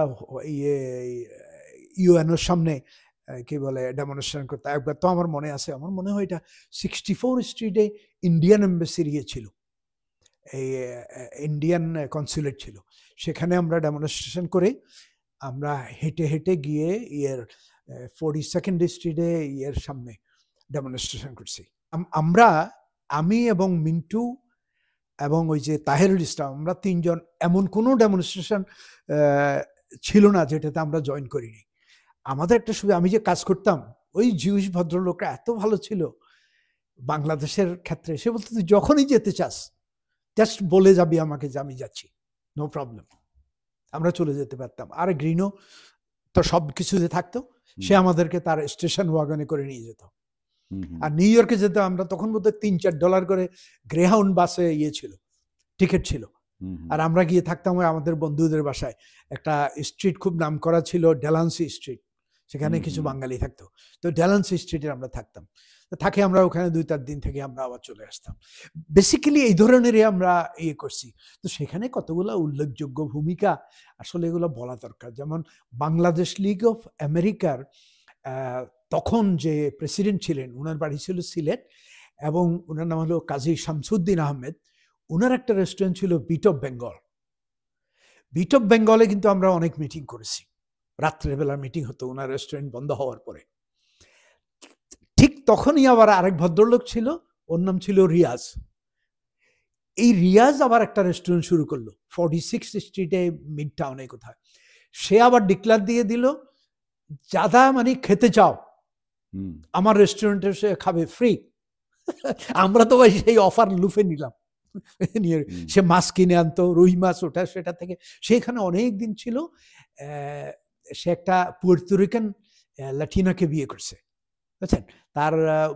ইউএনওর সামনে কি বলে ডেমনস্ট্রেশন করতে, একবার তো আমার মনে আছে, আমার মনে হয় এটা 64 স্ট্রিটে ইন্ডিয়ান এম্বাসির ছিল, এই ইন্ডিয়ান কনসুলেট ছিল, সেখানে আমরা ডেমনস্ট্রেশন করে আমরা হেঁটে হেঁটে গিয়ে 42nd স্ট্রিটে সামনে ডেমনস্ট্রেশন করছি। আমি এবং মিন্টু এবং ওই যে তাহেরুল ইসলাম, আমরা তিনজন, এমন কোনো ডেমনস্ট্রেশন ছিল না যেটাতে আমরা জয়েন করিনি। আমাদের একটা সুবিধা, আমি যে কাজ করতাম, ওই জিউস ভদ্রলোকরা এত ভালো ছিল বাংলাদেশের ক্ষেত্রে, সে বলতে তুই যখনই যেতে চাস জাস্ট বলে যাবি আমাকে যে আমি যাচ্ছি, নো প্রবলেম, আমরা চলে যেতে পারতাম। আর গ্রিনো তো সব কিছুতে থাকতো, সে আমাদেরকে তার স্টেশন ওয়াগনে করে নিয়ে যেত। আর নিউ ইয়র্কে যেতে আমরা তখন বোধহয় $3-4 করে গ্রেহাউন্ড বাসে ছিল, টিকিট ছিল। আর আমরা গিয়ে থাকতাম আমাদের বন্ধুদের বাসায়, একটা স্ট্রিট খুব নাম করা ছিল ডেলান্সি স্ট্রিট, সেখানে কিছু বাঙালি থাকতো, তো ডেলান্সি স্ট্রিটে আমরা থাকতাম। থাকে আমরা ওখানে 2-4 দিন থেকে আমরা আবার চলে আসতাম। বেসিক্যালি এই ধরনেরই আমরা করছি। তো সেখানে কতগুলো উল্লেখযোগ্য ভূমিকা আসলে এগুলো বলা দরকার। যেমন বাংলাদেশ লীগ অফ আমেরিকার তখন যে প্রেসিডেন্ট ছিলেন, ওনার বাড়ি ছিল সিলেট, এবং ওনার নাম হলো কাজী শামসুদ্দিন আহমেদ। ওনার একটা রেস্টুরেন্ট ছিল bit of Bengal. Bit of বেঙ্গলে কিন্তু আমরা অনেক মিটিং করেছি, রাত্রেবেলা মিটিং হতো ওনার রেস্টুরেন্ট বন্ধ হওয়ার পরে। ঠিক তখনই আবার আরেক ভদ্রলোক ছিল, ওর নাম ছিল রিয়াজ। এই রিয়াজ আবার একটা রেস্টুরেন্ট শুরু করলো 46 স্ট্রিটে মিড টাউনে কোথায়। সে আবার ডিক্লার দিয়ে দিল, যাদা মানে খেতে চাও আমার রেস্টুরেন্টে সে খাবে ফ্রি। আমরা তো ভাই সেই অফার লুফে নিলাম। সে মাছ কিনে আনতো, রুই মাছ, ওটা সেটা থেকে সেখানে অনেক দিন ছিল। সে একটা পুয়ের্তোরিকান লাটিনাকে বিয়ে করছে, বুঝছেন। তার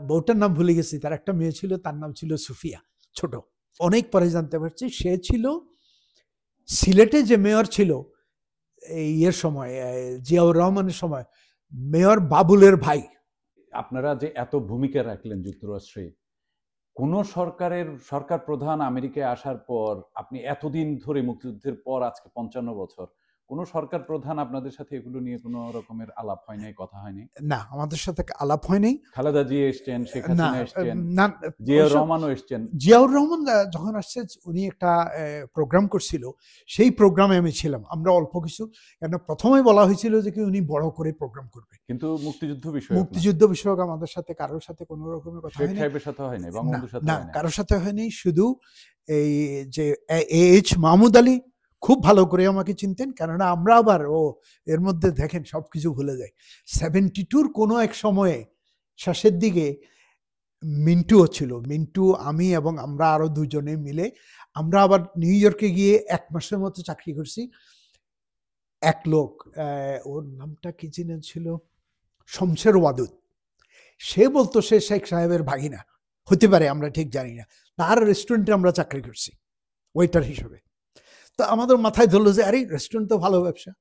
বউটার নাম ভুলে গেছি, তার একটা মেয়ে ছিল, তার নাম ছিল সুফিয়া, ছোট। অনেক পরে জানতে পারছি সে ছিল সিলেটে যে মেয়র ছিল এই সময়, জিয়াউর রহমানের সময়, মেয়র বাবুলের ভাই। আপনারা যে এত ভূমিকা রাখলেন যুক্তরাষ্ট্রে, কোন সরকার প্রধান আমেরিকায় আসার পর, আপনি এতদিন ধরে মুক্তিযুদ্ধের পর আজকে 55 বছর, কোন সরকার প্রধান আপনাদের সাথে এগুলো নিয়ে কোনো রকমের আলাপ হয় নাই, কথা হয়নি? না, আমাদের সাথে আলাপ হয়নি। খালেদা জিয়া এসছেন, শেখ হাসিনা এসছেন, জিয়াউর রহমানও এসছেন। জিয়াউর রহমান যখন আসছে, উনি একটা প্রোগ্রাম করছিল, সেই প্রোগ্রামে আমি ছিলাম। আমরা অল্প কিছু, কেন প্রথমে বলা হয়েছিল যে কি উনি বড় করে প্রোগ্রাম করবে, কিন্তু মুক্তিযুদ্ধ বিষয়ক আমাদের সাথে কারোর সাথে কোনো রকমের কথা হয়নি। সাহেবের সাথে হয়নি, বঙ্গবন্ধুর সাথে হয়নি, কারোর সাথে হয়নি। শুধু এই যে এইচ মাহমুদ আলী খুব ভালো করে আমাকে চিনতেন, কেননা আমরা আবার এর মধ্যে দেখেন সবকিছু ভুলে যাই। 72-র কোনো এক সময়ে শেষের দিকে মিন্টুও ছিল, মিন্টু, আমি এবং আমরা আরো দুজনে মিলে আমরা আবার নিউ ইয়র্কে গিয়ে 1 মাসের মতো চাকরি করছি। এক লোক, ওর নামটা কি ছিল, শমশের ওয়াদুদ, সে বলতো সে শেখ সাহেবের ভাগিনা হতে পারে, আমরা ঠিক জানি না। তার রেস্টুরেন্টে আমরা চাকরি করছি ওয়েটার হিসেবে। তো আমাদের মাথায় ধরলো যে আরে রেস্টুরেন্ট তো ভালো ব্যবসা,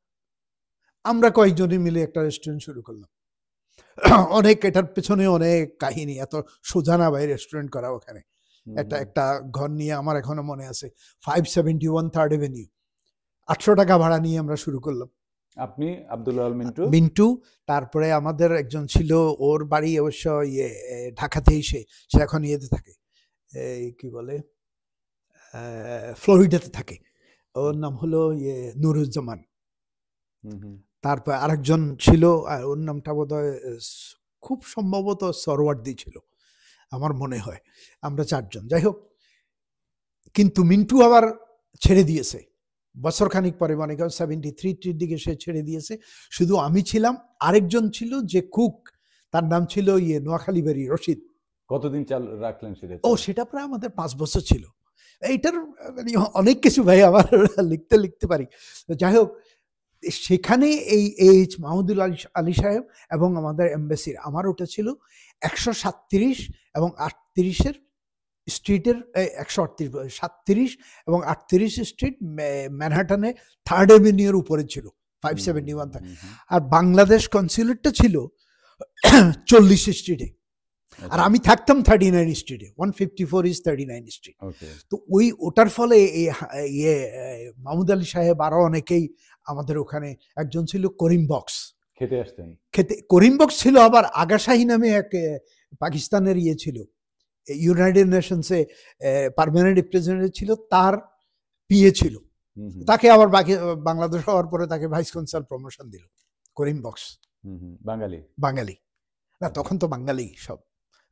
আমরা কয়েকজনে মিলে একটা রেস্টুরেন্ট শুরু করলাম। অনেক, এটার পেছনে অনেক কাহিনী, এত সোজা না ভাই রেস্টুরেন্ট করা। ওখানে একটা ঘর নিয়ে আমার এখনো মনে আছে, 571 3rd Avenue, 800 টাকা ভাড়া নিয়ে আমরা শুরু করলাম। আপনি, আব্দুল আল মিন্টু, তারপরে আমাদের একজন ছিল, ওর বাড়ি অবশ্য ঢাকাতেই, সে এখন ইয়েতে থাকে, কি বলে ফ্লোরিডাতে থাকে, ওর নাম হলো নুরুজ্জামান। তারপর আরেকজন ছিল, ওর নামটা বোধহয় খুব সম্ভবত সরওয়ার্দি ছিল আমার মনে হয়। আমরা 4 জন, যাই হোক। কিন্তু মিন্টু আবার ছেড়ে দিয়েছে বছর খানিক পরে, মানে 73-র দিকে সে ছেড়ে দিয়েছে। শুধু আমি ছিলাম, আরেকজন ছিল যে কুক, তার নাম ছিল নোয়াখালী বাড়ি রশিদ। কতদিন রাখলেন সেটা? সেটা প্রায় আমাদের 5 বছর ছিল। এইটার অনেক কিছু ভাই আবার লিখতে পারি। যাই হোক, সেখানে এই এইচ মাহমুদুল আলী সাহেব এবং আমাদের এমবেসির, আমার ওটা ছিল 137 এবং 38 স্ট্রিটের, 137 এবং 38 স্ট্রিট ম্যানহাটনে 3rd Avenue উপরে ছিল, 571। আর বাংলাদেশ কনসুলেটটা ছিল 40 স্ট্রিটে। আর আমি থাকতাম 39 স্ট্রিটে, 154 ইজ 39 স্ট্রিট। তো ওটার ফলে এই মাহমুদ আলী সাহেব আরো অনেকেই আমাদের ওখানে, একজন ছিল করিম বক্স, খেতে আসতেন। করিম বক্স ছিল, আবার আগা শাহী নামে এক পাকিস্তানের ছিল, ইউনাইটেড নেশনসে পার্মানেন্ট রিপ্রেজেন্টেটিভ ছিল, তার পিএ ছিল। তাকে আবার বাংলাদেশ হওয়ার পরে তাকে ভাইস কনসাল প্রমোশন দিল, করিম বক্স। বাঙালি না, তখন তো বাঙালি সব।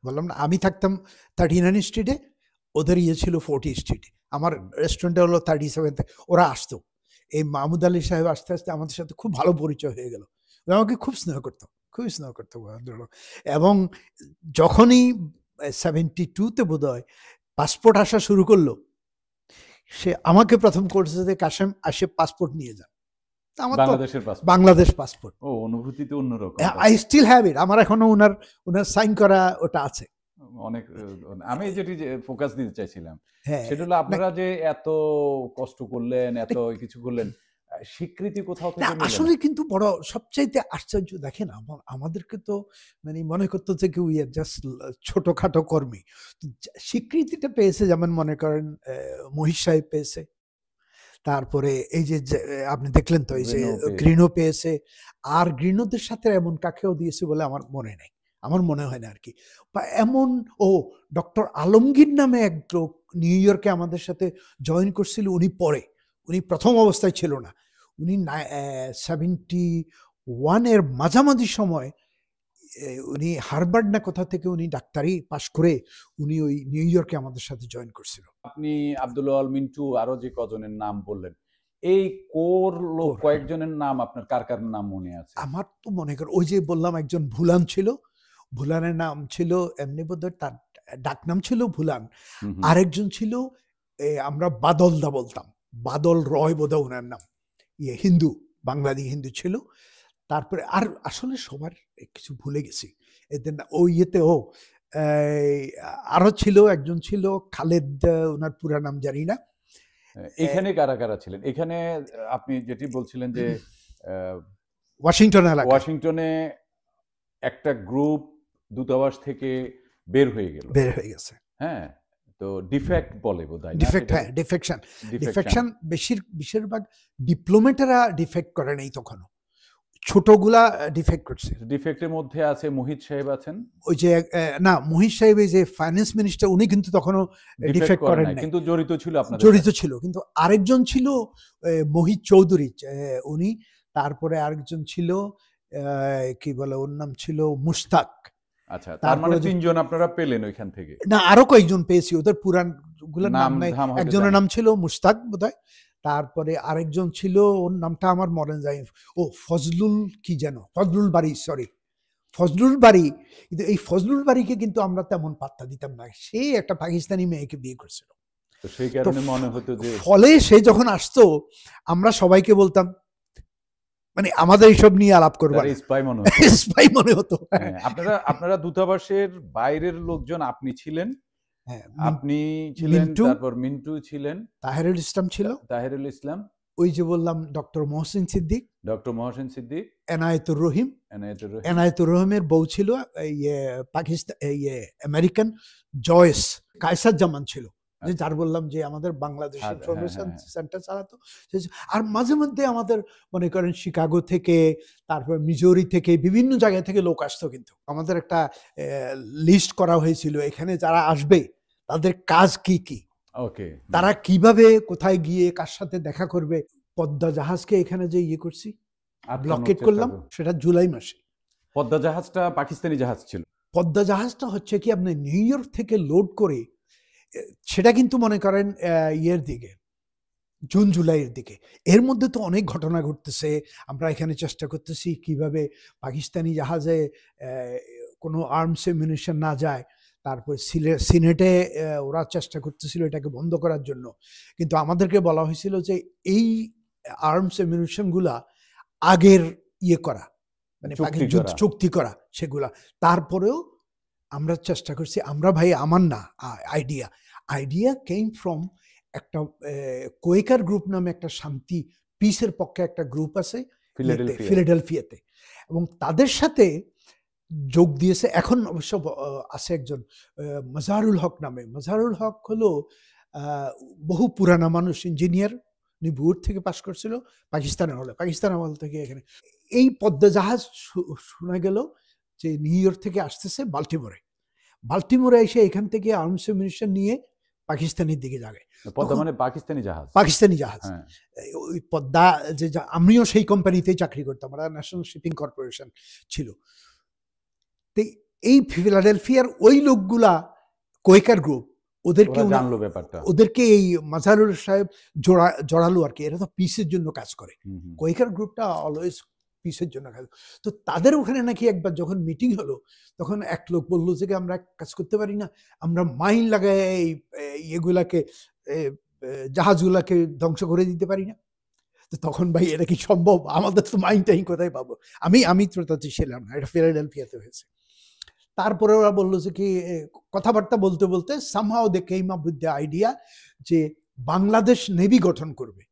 বললাম না, আমি থাকতাম 39 স্ট্রিটে, ওদের ছিল 40 স্ট্রিটে। আমার রেস্টুরেন্টে হলো 37। ওরা আসতো, এই মাহমুদ আলী সাহেব আস্তে আস্তে আমাদের সাথে খুব ভালো পরিচয় হয়ে গেল, আমাকে খুব স্নেহ করতো, খুবই স্নেহ করতো। এবং যখনই 72-তে বোধহয় পাসপোর্ট আসা শুরু করলো, সে আমাকে প্রথম করছে যে কাশেম আসে পাসপোর্ট নিয়ে যান। বাংলাদেশ পাসপোর্ট, ও অনুভূতি তো অন্যরকম। আই স্টিল হ্যাভ ইট, আমার এখনো ওনার সাইন করা ওটা আছে। অনেক, আমি যেটি ফোকাস দিতে চাইছিলাম সেটা হলো আপনারা যে এত কষ্ট করলেন, এত কিছু করলেন, স্বীকৃতি কোথাও থেকে মিলে না। আসলে কিন্তু বড় সবচাইতে আশ্চর্য, দেখেন আমাদেরকে তো মানে মনে করতো যে কেউ জাস্ট ছোটখাটো কর্মী, স্বীকৃতিটা পেয়েছে। যেমন মনে করেন মহিষ সাহেব পেয়েছে, তারপরে এই যে আপনি দেখলেন তো এই যে গ্রিনো পেয়েছে, আর গ্রিনোদের সাথে এমন কাকেও দিয়েছে বলে আমার মনে নেই, আমার মনে হয় না আর কি। বা এমন ডক্টর আলমগীর নামে এক লোক নিউ ইয়র্কে আমাদের সাথে জয়েন করছিল, উনি প্রথম অবস্থায় ছিল না, উনি 71-এর মাঝামাঝি সময় উনি হার্ভার্ড না কোথা থেকে উনি ডাক্তারি পাশ করে উনি ওই নিউ ইয়র্কে আমাদের সাথে জয়েন করছিল। আপনি আব্দুল ওয়াল, মিন্টু, আরো যে কজনের নাম বললেন, এই কোর লোক কয়েকজনের নাম আপনার কার কার নাম মনে আছে? আমার তো মনে করেন ওই যে বললাম একজন ভুলান ছিল, ভুলানের নাম ছিল এমনি বোধহয়, তার ডাক নাম ছিল ভুলান। আরেকজন ছিল আমরা বাদলদা বলতাম, বাদল রয় বোধহয় ওনার নাম, হিন্দু, বাংলাদেশি হিন্দু ছিল। তারপরে আর আসলে সবার কিছু ভুলে গেছি এদের ওই আরো ছিল, একজন ছিল খালেদ, ওনার পুরা নাম জানি না। এখানে কারা কারা ছিলেন? এখানে আপনি যেটি বলছিলেন যে ওয়াশিংটনে একটা গ্রুপ দূতাবাস থেকে বের হয়ে গেছে, হ্যাঁ, তো ডিফেক্ট বলে বোধহয়, ডিফেকশন বেশিরভাগ ডিপ্লোমেটরা ডিফেক্ট করে নাই, তখনও ছোটগুলা ডিফেক্ট করছে। ডিফেক্টের মধ্যে আছে মোহিত সাহেব আছেন, ওই যে না মোহিত সাহেব এই যে ফাইন্যান্স মিনিস্টার, উনি কিন্তু তখনও ডিফেক্ট করেন নাই, কিন্তু জড়িত ছিল কিন্তু আরেকজন ছিল মোহিত চৌধুরী, উনি। তারপরে আরেকজন ছিল কি বলে, ওর নাম ছিল মুশতাক। আচ্ছা, তার মানে 3 জন আপনারা পেলেন ওইখান থেকে? না, আরো কয়েকজন পেয়েছি, ওদের পুরান গুলোর নাম নাই। একজনের নাম ছিল মুশতাক বোধহয়, তারপরে আরেকজন ছিল, ওর নামটা আমার মনে যায়, ফজলুল কি যেন, ফজলুল বাড়ি, সরি ফজলুল বাড়ি। কিন্তু এই ফজলুল বাড়িকে কিন্তু আমরা তেমন পাত্তা দিতাম না, সে একটা পাকিস্তানি মেয়েকে বিয়ে করছিল, তো সেই কারণে মনে হতো যে, ফলে সে যখন আসতো আমরা সবাইকে বলতাম, মানে আমাদের এইসব নিয়ে আলাপ করবো, স্পাই মনে হতো। আপনারা দূতাবাসের বাইরের লোকজন, আপনি ছিলেন, তারপর মিন্টু ছিলেন, তাহেরুল ইসলাম, ওই যে বললাম ডক্টর মহসিন সিদ্দিক, এনায়েতুর রহিমের বউ ছিল পাকিস্তান আমেরিকান জয়েস, কায়সার জামান ছিল, যার বললাম যে আমাদের বাংলাদেশ ইনফরমেশন সেন্টার চালাতো। আর মাঝে মধ্যে আমাদের মনে করেন শিকাগো থেকে, তারপর মিজোরি থেকে, বিভিন্ন জায়গা থেকে লোক আসতো। কিন্তু আমাদের একটা লিস্ট করা হয়েছিল, এখানে যারা আসবে তাদের কাজ কি কি, তারা কিভাবে কোথায় গিয়ে কার সাথে দেখা করবে। পদ্মা জাহাজকে এখানে যে করছি, ব্লকেট করলাম, সেটা জুলাই মাসে। পদ্মা জাহাজটা পাকিস্তানি জাহাজ ছিল? পদ্মা জাহাজটা হচ্ছে কি, আপনি নিউ ইয়র্ক থেকে লোড করে, সেটা কিন্তু মনে করেন দিকে, জুন জুলাইয়ের দিকে। এর মধ্যে তো অনেক ঘটনা ঘটতেছে, আমরা এখানে চেষ্টা করতেছি কিভাবে পাকিস্তানি জাহাজে কোনো আর্মস এমিউনিশন না যায়। তারপর সিনেটে ওরা চেষ্টা করতেছিল এটাকে বন্ধ করার জন্য, কিন্তু আমাদেরকে বলা হয়েছিল যে এই আর্মস এমিউনিশন গুলা আগের করা, মানে চুক্তি করা সেগুলা। তারপরেও আমরা চেষ্টা করছি, আমরা ভাই আমার না আইডিয়া কেম ফ্রম একটা কোয়েকার গ্রুপ নামে একটা শান্তি পিসের পক্ষে একটা গ্রুপ আছে ফিলাডেলফিয়াতে, এবং তাদের সাথে যোগ দিয়েছে। এখন অবশ্য আছে একজন মজহারুল হক নামে। মজহারুল হক হলো বহু পুরানা মানুষ, ইঞ্জিনিয়ার, উনি বুয়েট থেকে পাশ করছিল, পাকিস্তান আমল থেকে এখানে। এই পদ্মা জাহাজ শোনা গেল যে নিউ ইয়র্ক থেকে আসতেছে বাল্টিমোরে এসে এখান থেকে আর্মস মিউনিশন নিয়ে পাকিস্তানের দিকে যাবে। পদ্মা মানে পাকিস্তানি জাহাজ। ওই পদ্মা যে আমিও সেই কোম্পানিতেই চাকরি করতাম, আমরা ন্যাশনাল শিপিং কর্পোরেশন ছিল। তো এই ফিলাডেলফিয়ার ওই লোকগুলা কোয়েকার গ্রুপ, ওদেরকে এই মাজহারুল সাহেব জড়ালো আর কি। এরা তো পিসের জন্য কাজ করে, কোয়েকার গ্রুপটা অলওয়েজ পিসের জন্য কাজ। তো তাদের ওখানে নাকি একবার যখন মিটিং হলো, তখন এক লোক বললো যে আমরা কাজ করতে পারি না, আমরা মাইন লাগাই এগুলাকে, জাহাজগুলাকে ধ্বংস করে দিতে পারি না। তো তখন ভাই এটা কি সম্ভব? আমাদের তো মাইনটাই কোথায় পাবো? আমি তো তাতে ছিলাম না, এটা ফিলাডেলফিয়াতে হয়েছে। তারপরে ওরা বললো যে কি, কথাবার্তা বলতে বলতে somehow they came up with the idea যে বাংলাদেশ নেভি গঠন করবে।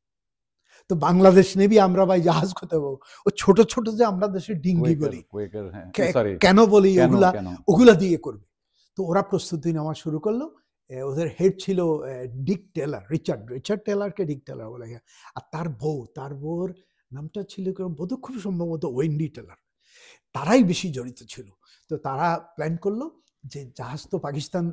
তো বাংলাদেশ নেভি আমরা ভাই জাহাজ কোথায় পাবো? ও ছোট ছোট যে আমরা দেশের ডিঙ্গি বলি, কেন বলি, ওগুলা দিয়ে করবে। তো ওরা প্রস্তুতি নেওয়া শুরু করলো। ওদের হেড ছিল ডিক টেলার, রিচার্ড টেলারকে ডিক টেলার বলে। আর তার বউর নামটা ছিল বোধহয় খুব সম্ভবত ওয়েন্ডি টেলার। তারাই বেশি জড়িত ছিল। তো তারা প্ল্যান করলো যে জাহাজ তো পাকিস্তান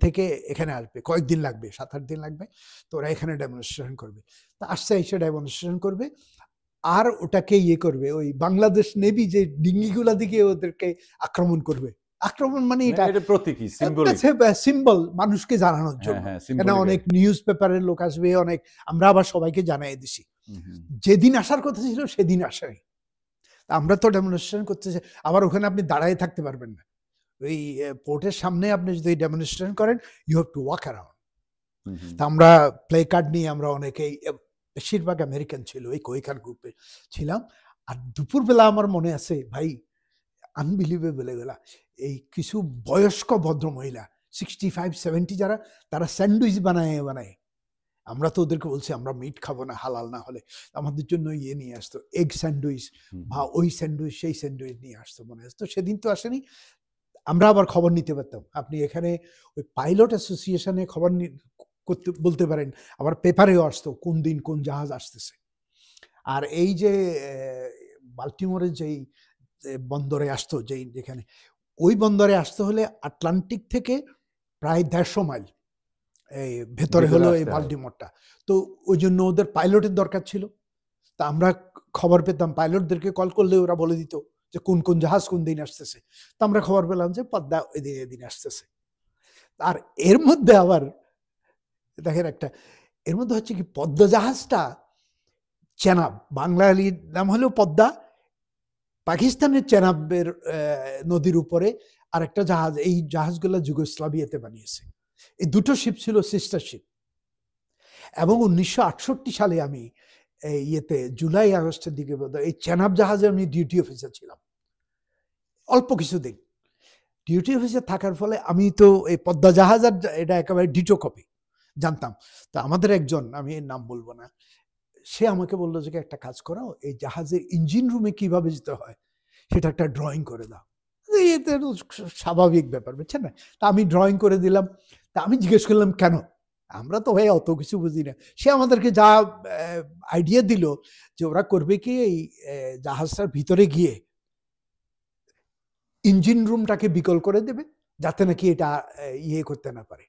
থেকে এখানে আসবে, কয়েকদিন লাগবে, 7-8 দিন লাগবে। তো ওরা এখানে ডেমনস্ট্রেশন করবে। তো এসে ডেমনস্ট্রেশন করবে, আর ওটাকে করবে, ওই বাংলাদেশ নেভি যে ডিঙ্গিগুলা দিকে ওদেরকে আক্রমণ করবে। আক্রমণ মানে এটা প্রতীকী, সিম্বল, মানুষকে জানানোর জন্য। কেন অনেক নিউজ পেপারের লোক আসবে, অনেক, আমরা আবার সবাইকে জানাই দিছি। যেদিন আসার কথা ছিল সেদিন আসাই। আমরা তো ডেমনস্ট্রেশন করতেছি, আবার ওখানে আপনি দাঁড়ায় থাকতে পারবেন না। ওই পোর্টের সামনে আপনি যদি ডেমনস্ট্রেশন করেন, you have to walk around. তা আমরা প্লে কার্ড নিয়ে আমরা অনেকেই, বেশিরভাগ আমেরিকান ছিল, এই কোয়েকার গ্রুপে ছিলাম। আর দুপুরবেলা আমার মনে আছে ভাই, আনবিলিভেবল এগুলা, এই কিছু বয়স্ক ভদ্র মহিলা 65-70 যারা, তারা স্যান্ডউইচ বানায়। আমরা তো ওদেরকে বলছি আমরা মিট খাবো না হালাল না হলে, আমাদের জন্য নিয়ে আসতো, এগ স্যান্ডউইচ বা ওই স্যান্ডউইচ সেই স্যান্ডউইচ নিয়ে আসতো মনে আসতো। সেদিন তো আসেনি। আমরা আবার খবর নিতে পারতাম। আপনি এখানে ওই পাইলট অ্যাসোসিয়েশনে খবর করতে বলতে পারেন, আবার পেপারেও আসতো কোন দিন কোন জাহাজ আসতেছে। আর এই যে বাল্টিমোরের যেই বন্দরে আসতো, যেখানে ওই বন্দরে আসতে হলে আটলান্টিক থেকে প্রায় 150 মাইল এই ভেতরে হলো এই বাল্টিমোরটা। তো ওই জন্য ওদের পাইলটের দরকার ছিল। তা আমরা খবর পেতাম, পাইলটদেরকে কল করলে ওরা বলে দিত যে কোন কোন জাহাজ কোন দিন আসতেছে। তা আমরা খবর পেলাম যে পদ্মা এদিন আসতেছে। আর এর মধ্যে আবার দেখেন একটা, এর মধ্যে হচ্ছে কি, পদ্মা জাহাজটা চেনাব, বাঙালির নাম হলেও পদ্মা, পাকিস্তানের চেনাবের নদীর উপরে আর একটা জাহাজ, এই জাহাজগুলো যুগোস্লাভিয়াতে বানিয়েছে। এই দুটো শিপ ছিল সিস্টার শিপ। এবং 1968 সালে আমি জুলাই আগস্টের দিকে এই চেনাব জাহাজে আমি ডিউটি অফিসার ছিলাম অল্প কিছুদিন। ডিউটি অফিসার থাকার ফলে আমি তো এই পদ্মা জাহাজ আর এটা একেবারে ডিটো কপি জানতাম। তো আমাদের একজন, আমি এর নাম বলবো না, সে আমাকে বললো যে একটা কাজ করো, এই জাহাজের ইঞ্জিন রুমে কিভাবে যেতে হয় সেটা একটা ড্রয়িং করে দাও। এতে স্বাভাবিক ব্যাপার, বুঝছেন না? তা আমি ড্রয়িং করে দিলাম। তা আমি জিজ্ঞেস করলাম কেন, আমরা তো ভাই অত কিছু বুঝি না। সে আমাদেরকে যা আইডিয়া দিল যে ওরা করবে কি, এই জাহাজটার ভিতরে গিয়ে ইঞ্জিন রুমটাকে বিকল করে দেবে, যাতে নাকি এটা করতে না পারে,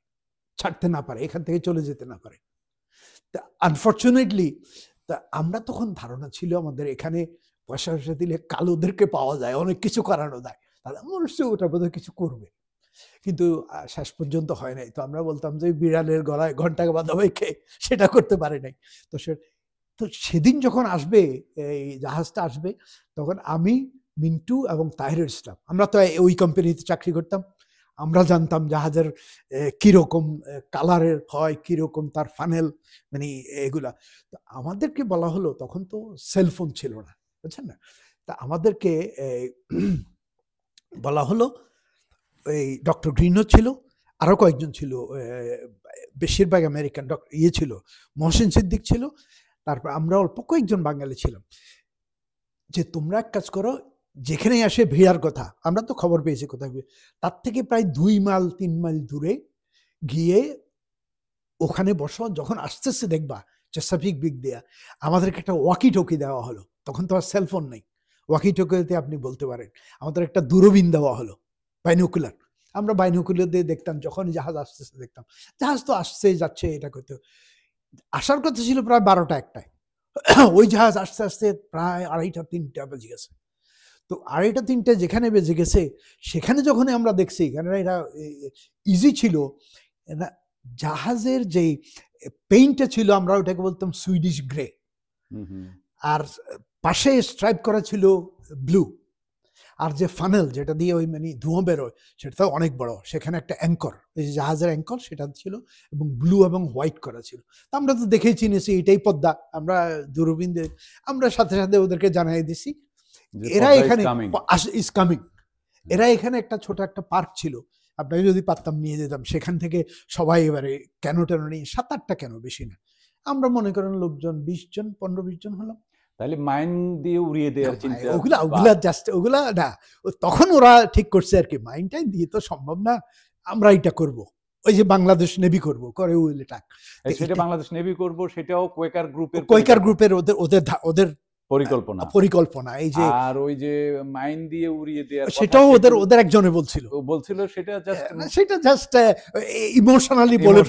ছাড়তে না পারে, এখান থেকে চলে যেতে না পারে। তা আনফর্চুনেটলি আমরা তখন ধারণা ছিল আমাদের এখানে পয়সা দিলে কালোদেরকে পাওয়া যায়, অনেক কিছু করানো যায়, তাহলে অবশ্যই ওটা বোধহয় কিছু করবে। কিন্তু শেষ পর্যন্ত হয় নাই। তো আমরা বলতাম যে বিড়ালের গলায় ঘন্টা বাঁধাবে কে, সেটা করতে পারে নাই। তো সেদিন যখন আসবে, এই জাহাজটা আসবে, তখন আমি, মিন্টু এবং তাহিরুল ইসলাম, আমরা তো ওই কোম্পানিতে চাকরি করতাম, আমরা জানতাম জাহাজের কিরকম কালারের হয়, কিরকম তার ফানেল, মানে এগুলা। তো আমাদেরকে বলা হলো, তখন তো সেলফোন ছিল না, বুঝছেন না? তা আমাদেরকে বলা হলো, এই ডক্টর গ্রিনও ছিল, আরো কয়েকজন ছিল, বেশিরভাগ আমেরিকান ছিল, মহসিন সিদ্দিক ছিল, তারপর আমরা অল্প কয়েকজন বাঙালি ছিলাম, যে তোমরা এক কাজ করো, যেখানে আসে ভিড়ার কথা, আমরা তো খবর পেয়েছি কোথায়, তার থেকে প্রায় 2 মাইল 3 মাইল দূরে গিয়ে ওখানে বসো, যখন আসতেছে দেখবা চেসাপিক দিক দেয়া, আমাদেরকে একটা ওয়াকি টকি দেওয়া হলো, তখন তো আর সেলফোন নেই, ওয়াকি টকিতে আপনি বলতে পারেন, আমাদের একটা দূরবীন দেওয়া হলো, বাইনোকুলার, আমরা বাইনোকুলার দিয়ে দেখতাম, যখন জাহাজ আসতেছে দেখতাম, জাহাজ তো আসছে যাচ্ছে, এটা করতে আসার কথা ছিল প্রায় 12টা 1টায়, ওই জাহাজ আস্তে আস্তে প্রায় 2:30 3টা বেজে গেছে। তো 2:30 3টে যেখানে বেজে গেছে, সেখানে যখন আমরা দেখছি, কেননা এটা ইজি ছিল, জাহাজের যে পেইন্টটা ছিল আমরা ওটাকে বলতাম সুইডিশ গ্রে, আর পাশে স্ট্রাইপ করা ছিল ব্লু, আর যে ফানেল যেটা দিয়ে ওই মানে ধোঁয়া বেরোয় সেটা তো অনেক বড়, সেখানে একটা অ্যাঙ্কর, এই যে জাহাজের অ্যাঙ্কর সেটা ছিল, এবং ব্লু এবং হোয়াইট করা ছিল। তো আমরা তো দেখেই চিনেছি এটাই পদ্মা, আমরা দূরবীন দিয়ে আমরা সাথে সাথে ওদেরকে জানাই দিছি এরা এখানে ইজ কামিং। এরা এখানে একটা ছোট একটা পার্ক ছিল, আপনাকে যদি পারতাম নিয়ে যেতাম, সেখান থেকে সবাই এবারে কেন টেন নিয়ে 7-8টা কেন, বেশি না, আমরা মনে করেন লোকজন 20 জন 15-20 জন হলাম। তাহলে মাইন দিয়ে উড়িয়ে দেওয়ার চিন্তা, ওগুলা জাস্ট ওগুলা না, তখন ওরা ঠিক করছে আর কি, মাইনটাই দিয়ে তো সম্ভব না, আমরা এটা করব, ওই যে বাংলাদেশ নেভি করব, করে উইলে টাক, সেটা বাংলাদেশ নেভি করব, সেটাও কোয়েকার গ্রুপের ওদের পরিকল্পনা। এই যে আর ওই যে মাইন দিয়ে উড়িয়ে দেওয়ার সেটাও ওদের একজনে বলছিল সেটা জাস্ট ইমোশনালি বলে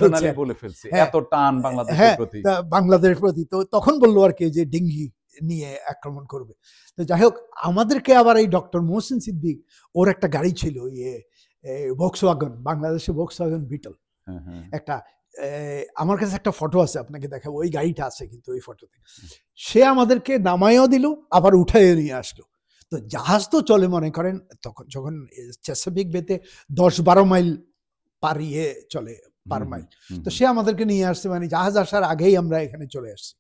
ফেলছে, এত টান বাংলাদেশের প্রতি, বাংলাদেশের প্রতি। তো তখন বললো আর কি যে ডিঙ্গি নিয়ে আক্রমণ করবে। তো যাই হোক, আমাদেরকে আবার এই ডক্টর মোহসিন সিদ্দিক, ওর একটা গাড়ি ছিল, ভক্সওয়াগন, বাংলাদেশে ভক্সওয়াগন বিটল একটা, আমার কাছে একটা ফটো আছে, আপনাকে দেখাবো, ওই গাড়িটা আছে কিন্তু ওই ফটোতে, সে আমাদেরকে নামাইও দিল আবার উঠাইও নিয়ে আসলো। তো জাহাজ তো চলে মনে করেন তখন, যখন চেসাপিক বেতে 10-12 মাইল পারিয়ে চলে পার মাইল, তো সে আমাদেরকে নিয়ে আসছে, মানে জাহাজ আসার আগেই আমরা এখানে চলে আসছি।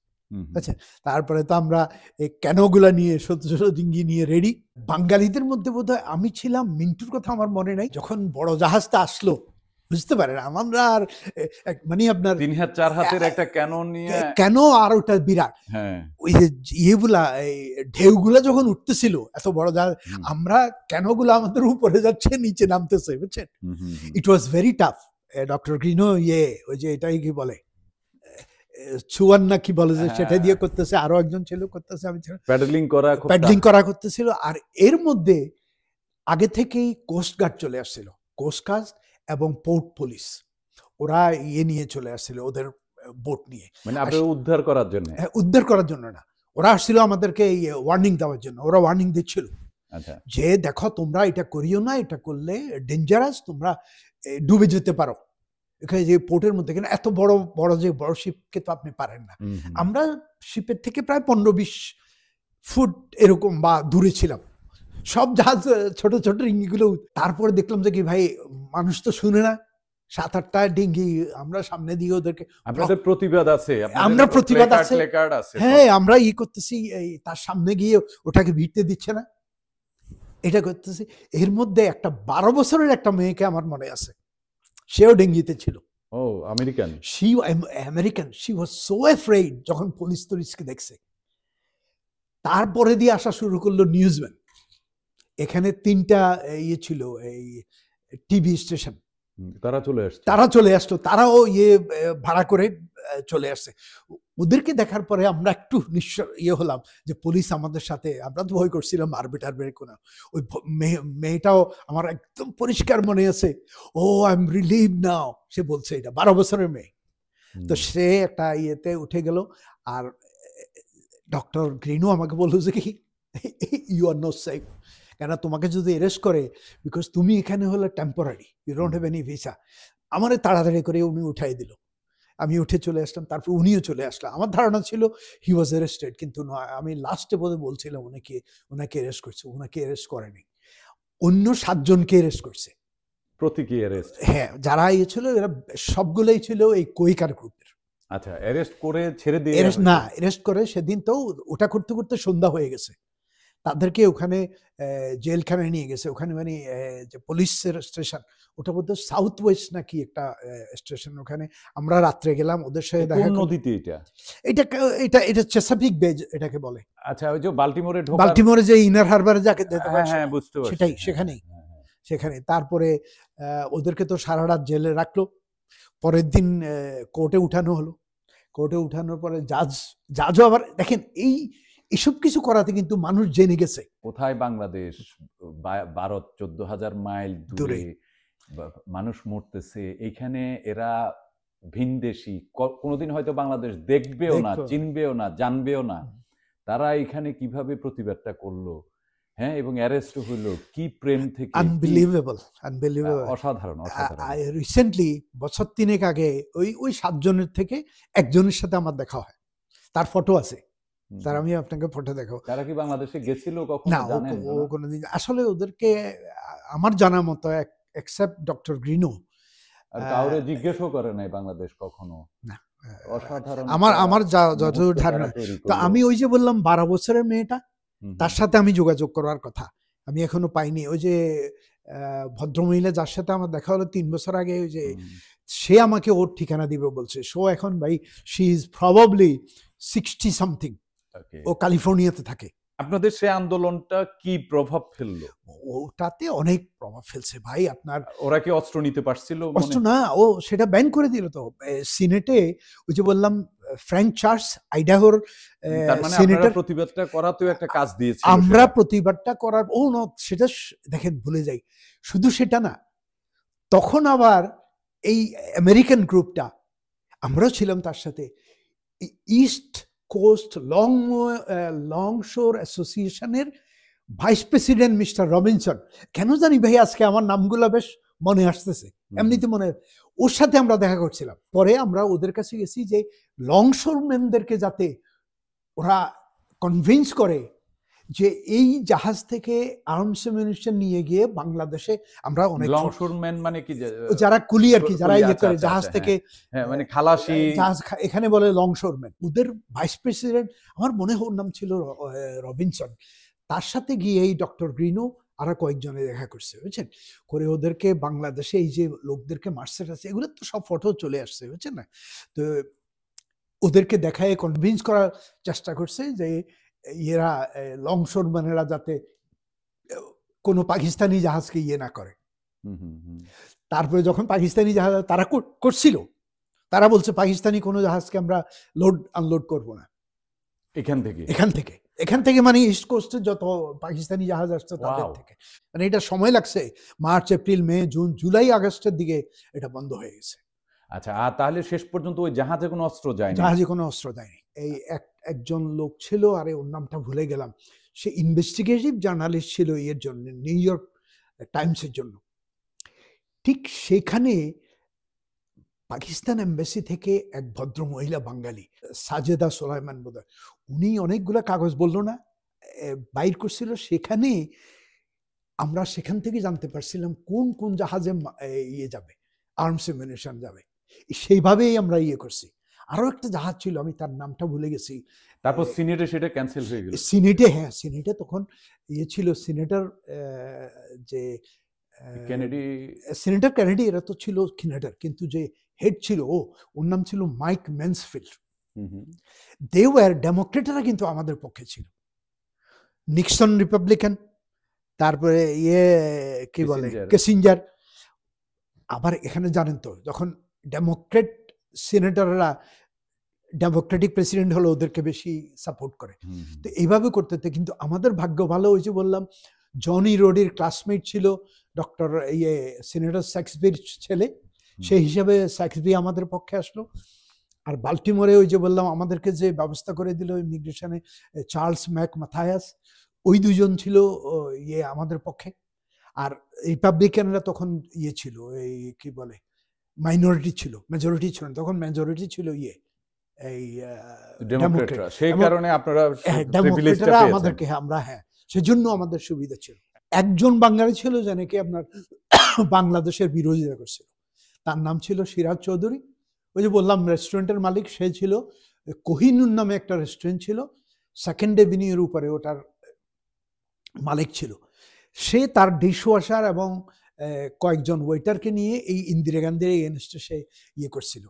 আচ্ছা, তারপরে তো আমরা এই ক্যানোগুলা নিয়ে ছোট ছোট ডিঙ্গি নিয়ে রেডি। বাঙালিদের মধ্যে বোধহয় আমি ছিলাম, মিন্টুর কথা আমার মনে নাই, যখন বড় জাহাজটা আসলো, বুঝতে পারেন আমরা আর মানে আপনার 3 হাত 4 হাতের একটা ক্যানন নিয়ে, কেন আর ওটা বিরাট, ওই যে ইয়েগুলা ঢেউগুলা যখন উঠতেছিল এত বড় জাহাজ, আমরা ক্যানোগুলা আমাদের উপরে যাচ্ছে নিচে নামতেছে, বুঝছেন, ইট ওয়াজ ভেরি টাফ। ডক্টর গ্রিনো ওই যে এটাই কি বলে চুয়ান্না কি বলে যে সেটা দিয়ে করতেছে, আরো একজন ছিল করতেছে, আমি প্যাডলিং করা করতেছিল। আর এর মধ্যে আগে থেকেই কোস্টগার্ড চলে আসছিল, কোস্টগার্ড এবং পোর্ট পুলিশ, ওরা নিয়ে চলে আসছিল ওদের বোট নিয়ে, মানে আপনাদের উদ্ধার করার জন্য না, ওরা আসছিল আমাদেরকে ওয়ার্নিং দেওয়ার জন্য। ওরা ওয়ার্নিং দিচ্ছিল যে দেখো তোমরা এটা করিও না, এটা করলে ডেঞ্জারাস, তোমরা ডুবে যেতে পারো এখানে যে পোর্টের মধ্যে, কেন এত বড় বড় যে বড় শিপকে তো আপনি পারেন না। আমরা শিপের থেকে প্রায় 15-20 ফুট এরকম বা দূরে ছিলাম, সব জাহাজ ছোট ছোট ডিঙ্গিগুলো। তারপরে দেখলাম যে কি ভাই, মানুষ তো শুনে না, 7-8টা ডিঙ্গি আমরা সামনে দিয়ে ওদেরকে, আপনাদের প্রতিবাদ আছে, আমরা প্রতিবাদ আছে, হ্যাঁ, আমরা করতেছি, তার সামনে গিয়ে ওটাকে ভিড়তে দিচ্ছে না, এটা করতেছি। এর মধ্যে একটা 12 বছরের একটা মেয়েকে আমার মনে আছে, সেও ডেঙ্গিতে ছিল, American, she was so afraid যখন পুলিশ টুলিশকে দেখছে। তারপরে দিয়ে আসা শুরু করলো নিউজম্যান, এখানে 3টা ছিল এই টিভি স্টেশন, তারা চলে আসলো, তারাও ভাড়া করে চলে আসছে। ওদেরকে দেখার পরে আমরা একটু হলাম যে পুলিশ আমাদের সাথে, আমরা তো ভয় করছিলাম মারবে টারবে কোনো। ওই মেয়েটাও আমার একদম পরিষ্কার মনে আছে, ও আই এম রিলিভ নাও, সে বলছে, এটা 12 বছরের মেয়ে। তো সে একটা উঠে গেল। আর ডক্টর গ্রিনো আমাকে বললো যে কি, ইউ আর নো সেফ, কেন তোমাকে যদি অ্যারেস্ট করে, বিকজ তুমি এখানে হলে temporary, you don't have any visa. আমারে তাড়াতাড়ি করে উনি উঠাই দিল, আমি উঠে চলে আসলাম, তারপর উনিও চলে আসলাম। আমার ধারণা ছিল হি ওয়াজ অ্যারেস্টেড, কিন্তু আমি লাস্টে বলছিলাম ওনাকে অ্যারেস্ট করছে, ওনাকে অ্যারেস্ট করেনি, অন্য 7 জনকে অ্যারেস্ট করছে, প্রতীকী অ্যারেস্ট। হ্যাঁ, যারা ছিল এরা সবগুলোই ছিল এই কোয়েকার গ্রুপের। আচ্ছা, অ্যারেস্ট করে ছেড়ে দিয়ে অ্যারেস্ট করে সেদিন তো ওটা করতে করতে সন্ধ্যা হয়ে গেছে, তাদেরকে ওখানে জেলখানায় নিয়ে গেছে, ওখানে মানে যে পুলিশের স্টেশন, ওটা বোধহয় সাউথ ওয়েস্ট নাকি একটা স্টেশন, ওখানে আমরা রাত্রে গেলাম ওদের সাথে দেখা কোন করি। নদীতে এটা? এটা এটা এটা চেসাপিক বে এটাকে বলে। আচ্ছা, ওই যে বাল্টিমোরে ঢোকার, বাল্টিমোরে যে ইনার হারবারে যাকে যেতে পারে, হ্যাঁ বুঝতে পারছি, সেটাই, সেখানেই, সেখানে। তারপরে ওদেরকে তো সারা রাত জেলে রাখলো, পরের দিন কোর্টে উঠানো হলো, কোর্টে উঠানোর পরে জাজও আবার দেখেন এইসব কিছু করাতে কিন্তু মানুষ জেনে গেছে কোথায় বাংলাদেশ, 12-14,000 মাইল দূরে মানুষ মরতেছে, এইখানে এরা ভিনদেশী, কোনোদিন হয়তো বাংলাদেশ দেখবেও না, চিনবেও না, জানবেও না, তারা এখানে কিভাবে প্রতিবাদটা করলো, হ্যাঁ, এবং অ্যারেস্ট হলো, কি প্রেম থেকে, আনবিলিভেবল, অসাধারণ, অসাধারণ। রিসেন্টলি বছর 3 আগে ওই 7 জনের থেকে একজনের সাথে আমার দেখা হয়, তার ফটো আছে, তার আমি আপনাকে ফটো দেখাবো। তারা কি বাংলাদেশে গেছিল কখনো? না, ও কোনোদিন, আসলে ওদেরকে আমার জানা মতো এক্সেপ্ট ডক্টর গ্রিনো আর কাউরে জিজ্ঞেসও করে নাই বাংলাদেশ কখনো। না, অসাধারণ আমার যতদূর ধারণা। তো আমি ওই যে বললাম 12 বছরের মেয়েটা, তার সাথে আমি যোগাযোগ করার কথা, আমি এখনো পাইনি। ওই যে ভদ্রমহিলা যার সাথে আমার দেখা হলো 3 বছর আগে, ওই যে সে আমাকে ওর ঠিকানা দিবে বলছে। সো এখন ভাই শি ইজ প্রবাবলি 60 সামথিং, ও ক্যালিফোর্নিয়াতে থাকে। আপনাদের সে আন্দোলনটা কি প্রভাব ফেললো? ওটাতে অনেক প্রভাব ফেলছে ভাই। আপনার ওরা কি অস্ত্র নিতে পারছিল? অস্ত্র না, ও সেটা ব্যান করে দিল তো সিনেটে। ওই যে বললাম ফ্র্যাঙ্ক চার্লস, আইডাহোর সিনেটর, প্রতিবাদটা করাতেও একটা কাজ দিয়েছিল। আমরা প্রতিবাদটা করার সেটা দেখেন ভুলে যাই। শুধু সেটা না, তখন আবার এই আমেরিকান গ্রুপটা, আমরাও ছিলাম তার সাথে, ইস্ট কোস্ট লং শোর অ্যাসোসিয়েশনের ভাইস প্রেসিডেন্ট মিস্টার রবিনসন, কেন জানি ভাই আজকে আমার নামগুলো বেশ মনে আসতেছে, এমনিতে মনে, ওর সাথে আমরা দেখা করছিলাম। পরে আমরা ওদের কাছে গেছি যে লংশোরম্যানদেরকে যাতে ওরা কনভিন্স করে যে এই জাহাজ থেকে আর্মস অ্যামিউনিশন নিয়ে গিয়ে বাংলাদেশে আমরা অনেক, লংশোরম্যান মানে কি, যারা কুলি আর কি, যারা ইয়ে করে জাহাজ থেকে, মানে খালাসি, জাহাজ এখানে বলে লংশোরম্যান। ওদের ভাইস প্রেসিডেন্ট, আমার মনে হয় ওর নাম ছিল রবিনসন, তার সাথে গিয়ে এই ডক্টর গ্রিনো আর কয়েকজনে দেখা করছে, বুঝছেন, করে ওদেরকে বাংলাদেশে এই যে লোকদেরকে মারছে টারছে, এগুলো তো সব ফটো চলে আসছে, বুঝছেন না। তো ওদেরকে দেখায় কনভিন্স করার চেষ্টা করছে যে এরা লংশোরম্যানেরা যাতে কোনো পাকিস্তানি জাহাজকে ইয়ে না করে। তারপরে যখন পাকিস্তানি জাহাজ তারা করছিল, তারা বলছে পাকিস্তানি কোনো জাহাজকে আমরা লোড আনলোড করব না এখান থেকে মানে ইস্ট কোস্টের যত পাকিস্তানি জাহাজ আসছে তাদের থেকে। মানে এটা সময় লাগছে, মার্চ, এপ্রিল, মে, জুন, জুলাই, আগস্টের দিকে এটা বন্ধ হয়ে গেছে। আচ্ছা, আর তাহলে শেষ পর্যন্ত ওই জাহাজে কোনো অস্ত্র যায়নি? জাহাজে কোনো অস্ত্র যায়নি। এই একজন লোক ছিল, আরে ওর নামটা ভুলে গেলাম, সে ইনভেস্টিগেটিভ জার্নালিস্ট ছিল এর জন্য, নিউ ইয়র্ক টাইমসের জন্য। ঠিক সেখানে পাকিস্তান এম্বাসি থেকে এক ভদ্র মহিলা বাঙালি, সাজেদা সোলাইমান বোধহয়, উনি অনেকগুলো কাগজ বললো না বাইর করছিল। সেখানে আমরা সেখান থেকে জানতে পারছিলাম কোন কোন জাহাজে ইয়ে যাবে, আর্মস অ্যামিউনিশন যাবে। সেইভাবেই আমরা ইয়ে করছি। আরো একটা জাহাজ ছিল, আমি তার নামটা ভুলে গেছি। তারপর সিনেটে সেটা ক্যান্সেল হয়ে গেল। সিনেটে, হ্যাঁ, সিনেটে তখন ইয়ে ছিল, সিনেটর যে সিনেটর কেনেডি, এরা তো ছিল সিনেটর, কিন্তু যে হেড ছিল ওর নাম ছিল মাইক ম্যান্সফিল্ড। দে ওয়ার ডেমোক্রেটরা কিন্তু আমাদের পক্ষে ছিল। নিক্সন রিপাবলিকান, তারপরে ইয়ে কি বলে কিসিঞ্জার। আবার এখানে জানেন তো, যখন ডেমোক্রেট সিনেটররা ডেমোক্রেটিক প্রেসিডেন্ট হলো, ওদেরকে বেশি সাপোর্ট করে। তো এইভাবে করতে, কিন্তু আমাদের ভাগ্য ভালো হয়েছে, বললাম জনি রোডির ক্লাসমেট ছিল ডক্টর ইয়ে সিনেটর স্যাক্সবির ছেলে, সেই হিসাবে স্যাক্সবি আমাদের পক্ষে আসলো। আর বাল্টিমোরে ওই যে বললাম আমাদেরকে যে ব্যবস্থা করে দিল ইমিগ্রেশনে, চার্লস ম্যাক মাথায়াস, ওই দুজন ছিল ইয়ে আমাদের পক্ষে। আর রিপাবলিকানরা তখন ইয়ে ছিল, এই কি বলে মাইনরিটি ছিল, মেজরিটি ছিল না, তখন মেজরিটি ছিল ইয়ে এই ডেমোক্রেটরা। সেই কারণে আপনারা ডেমোক্রেটরা আমাদেরকে, আমরা, হ্যাঁ, সেজন্য আমাদের সুবিধা ছিল। একজন বাঙালি ছিল যে নাকি আপনার বাংলাদেশের বিরোধিতা করছিল, তার নাম ছিল সিরাজ চৌধুরী। ওই যে বললাম রেস্টুরেন্টের মালিক, সে ছিল, কোহিনুর নামে একটা রেস্টুরেন্ট ছিল 2nd এভিনিউর উপরে, ওটার মালিক ছিল, সে তার ডিশওয়াশার এবং কয়েকজন ওয়েটারকে নিয়ে এই ইন্দিরা গান্ধীর এগেনস্টে সে ইয়ে করছিল,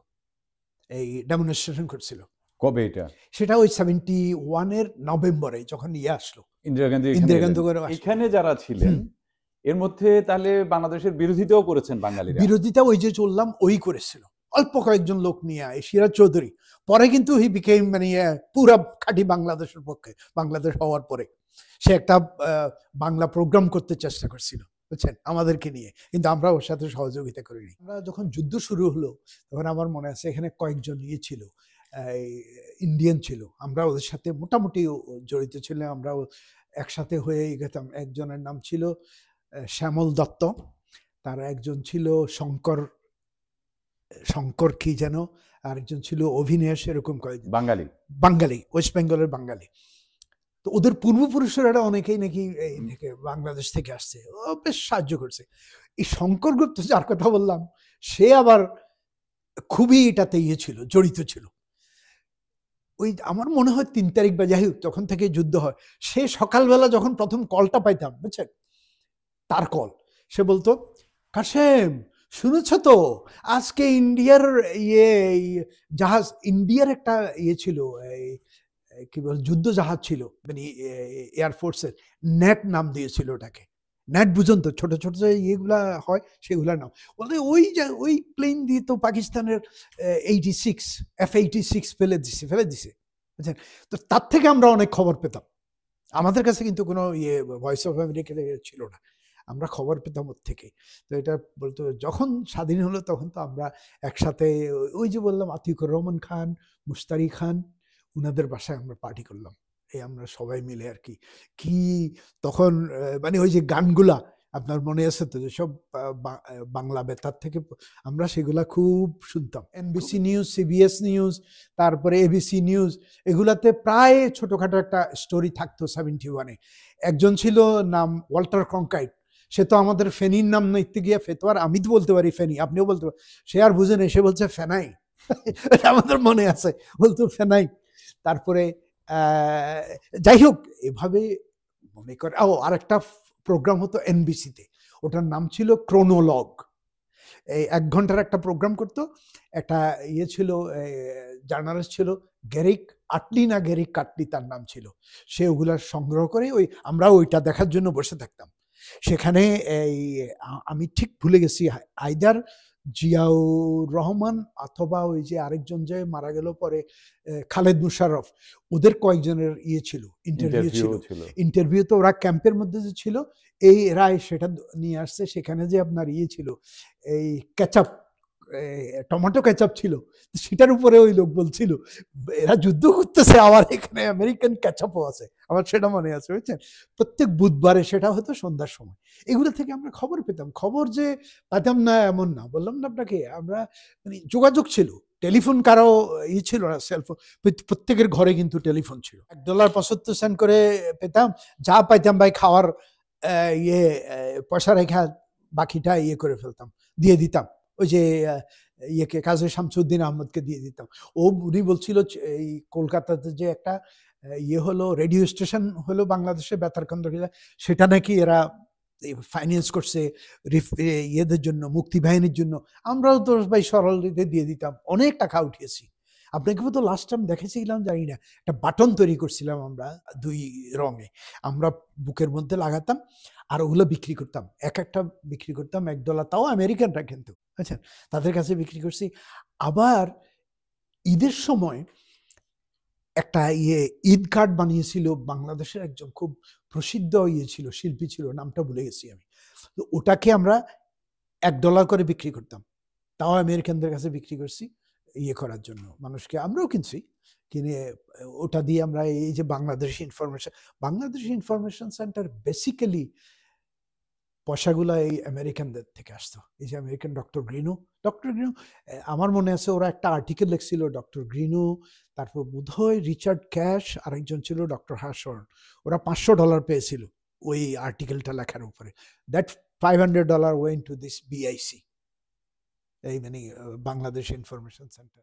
এই ডেমনস্ট্রেশন করছিল। কবে এটা? সেটা ওই 71-এর নভেম্বরে যখন ইয়ে আসলো, ইন্দিরা গান্ধী এখানে যারা ছিলেন এর মধ্যে তাহলে বাংলাদেশের বিরোধিতাও করেছেন বাঙালিরা? বিরোধিতা ওই যে চললাম ওই করেছিল, অল্প কয়েকজন লোক নিয়ে, সিরাজ চৌধুরী। পরে কিন্তু হি বিকেম মানে পুরা খাঁটি বাংলাদেশের পক্ষে, বাংলাদেশ হওয়ার পরে সে একটা বাংলা প্রোগ্রাম করতে চেষ্টা করছিল, বুঝছেন, আমাদেরকে নিয়ে, কিন্তু আমরা ওর সাথে সহযোগিতা করিনি। আমরা যখন যুদ্ধ শুরু হলো তখন আমার মনে আছে এখানে কয়েকজন ইয়ে ছিল, ইন্ডিয়ান ছিল, আমরা ওদের সাথে মোটামুটি জড়িত ছিলাম, আমরা একসাথে হয়ে গেতাম। একজনের নাম ছিল শ্যামল দত্ত, তার একজন ছিল শঙ্কর কি যেন, আরেকজন ছিল অভিনয়, এরকম কয়েকজন বাঙালি, ওয়েস্ট বেঙ্গলের বাঙালি। তো ওদের পূর্বপুরুষেরা অনেকেই নাকি বাংলাদেশ থেকে আসছে, ও বেশ সাহায্য করছে। এই শঙ্কর গুপ্ত যার কথা বললাম, সে আবার খুবই এটাতে ইয়ে ছিল, জড়িত ছিল। ওই আমার মনে হয় 3 তারিখ বা যাই হোক তখন থেকে যুদ্ধ হয়, সে সকালবেলা যখন প্রথম কলটা পাইতাম, বুঝছেন, তার কল, সে বলতো, কাশেম শুনেছ তো আজকে ইন্ডিয়ার জাহাজ, ইন্ডিয়ার একটা ইয়ে ছিল, কি বল, যুদ্ধ জাহাজ ছিল, মানে এয়ারফোর্সের, নেট নাম দিয়েছিল ওটাকে, নেট বুঝুন তো, ছোট ছোট যে ইয়েগুলা হয় সেগুলার নাম। বলতে ওই প্লেন দিয়ে তো পাকিস্তানের F-86 ফেলে দিছে, বুঝছেন। তো তার থেকে আমরা অনেক খবর পেতাম, আমাদের কাছে কিন্তু কোনো ভয়েস অফ আমেরিকা ছিল না, আমরা খবর পেতাম ওর থেকে। তো এটা বলতো যখন স্বাধীন হলো তখন তো আমরা একসাথে, ওই যে বললাম আতিকুর রহমান খান, মুস্তারি খান, উনাদের বাসায় আমরা পার্টি করলাম, এই আমরা সবাই মিলে আর কি তখন মানে ওই যে গানগুলা আপনার মনে আছে তো, যেসব বাংলা বেতার থেকে আমরা সেগুলা খুব শুনতাম, NBC নিউজ, CBS নিউজ, তারপরে ABC নিউজ, এগুলাতে প্রায় ছোটখাটো একটা স্টোরি থাকতো 71-এ। একজন ছিল নাম ওয়াল্টার ক্রঙ্কাইট, সে তো আমাদের ফেনির নাম নিতে গিয়ে ফেতোয়ার, আমি তো বলতে পারি ফেনি, আপনিও বলতে পারেন, সে আর বুঝে নেই, সে বলছে ফেনাই আমাদের মনে আছে, বলতো ফেনাই। তারপরে যাই হোক এভাবে মনে করে। আরেকটা প্রোগ্রাম হতো NBC-তে, ওটার নাম ছিল ক্রোনোলগ, এই 1 ঘন্টার একটা প্রোগ্রাম করতো। একটা ইয়ে ছিল, জার্নালিস্ট ছিল গ্যারিক কাটলি তার নাম ছিল, সে ওগুলা সংগ্রহ করে আমরা ওইটা দেখার জন্য বসে থাকতাম। সেখানে আমি ঠিক ভুলে গেছি, আইদার জিয়াউর রহমান অথবা ওই যে আরেকজন যে মারা গেল পরে, খালেদ মুশাররফ, ওদের কয়েকজনের ইয়ে ছিল, ইন্টারভিউ তো ওরা ক্যাম্পের মধ্যে যে ছিল, এরা সেটা নিয়ে আসছে। সেখানে যে আপনার ইয়ে ছিল, এই কেচাপ, টমেটো কেচাপ ছিল, সেটার উপরে ওই লোক বলছিল এরা যুদ্ধ করতেছে, আবার এখানে আমেরিকান কেচাপও আছে, আমার সেটা মনে আছে, বুঝছেন। প্রত্যেক বুধবারে সেটা হতো সন্ধ্যার সময়। এগুলো থেকে আমরা খবর পেতাম, খবর যে পেতাম না এমন না, বললাম না আপনাকে, আমরা মানে যোগাযোগ ছিল, টেলিফোন কারো ছিল না, সেলফোন, প্রত্যেকের ঘরে কিন্তু টেলিফোন ছিল। $1.75 করে পেতাম, যা পাইতাম ভাই খাওয়ার পয়সা রেখা বাকিটা করে ফেলতাম, দিয়ে দিতাম ওই যে কাজী শামসুদ্দিন আহমদকে দিয়ে দিতাম। উনি বলছিল এই কলকাতাতে যে একটা হলো, রেডিও স্টেশন হলো বাংলাদেশে বেতার কেন্দ্র, সেটা নাকি এরা ফাইন্যান্স করছে ইয়েদের জন্য, মুক্তি বাহিনীর জন্য। আমরাও তো ভাই সরল দিয়ে দিতাম, অনেক টাকা উঠিয়েছি। আপনাকে তো লাস্ট টাইম দেখেছিলাম জানি না, একটা বাটন তৈরি করছিলাম আমরা 2 রঙে, আমরা বুকের মধ্যে লাগাতাম, আর ওগুলো বিক্রি করতাম, একটা বিক্রি করতাম $1, তাও আমেরিকানরা কিন্তু, আচ্ছা, তাদের কাছে বিক্রি করছি। আবার ঈদের সময় একটা ঈদ কার্ড বানিয়েছিল বাংলাদেশের একজন খুব প্রসিদ্ধ ছিল, শিল্পী ছিল, নামটা ভুলে গেছি আমি। তো ওটাকে আমরা $1 করে বিক্রি করতাম, তাও আমেরিকানদের কাছে বিক্রি করছি করার জন্য মানুষকে, আমরাও কিনছি, কিনে ওটা দিয়ে আমরা এই যে বাংলাদেশ ইনফরমেশন সেন্টার, বেসিক্যালি পয়সাগুলো এই আমেরিকানদের থেকে আসতো। এই যে আমেরিকান ডক্টর গ্রিনো, আমার মনে আছে ওরা একটা আর্টিকেল লিখছিল, ডক্টর গ্রিনো, তারপর বোধহয় রিচার্ড ক্যাশ, আরেকজন ছিল ডক্টর হার্শর্ন, ওরা $500 পেয়েছিল ওই আর্টিকেলটা লেখার উপরে। That $500 went to this BIC, এই মানে বাংলাদেশ ইনফরমেশন সেন্টার।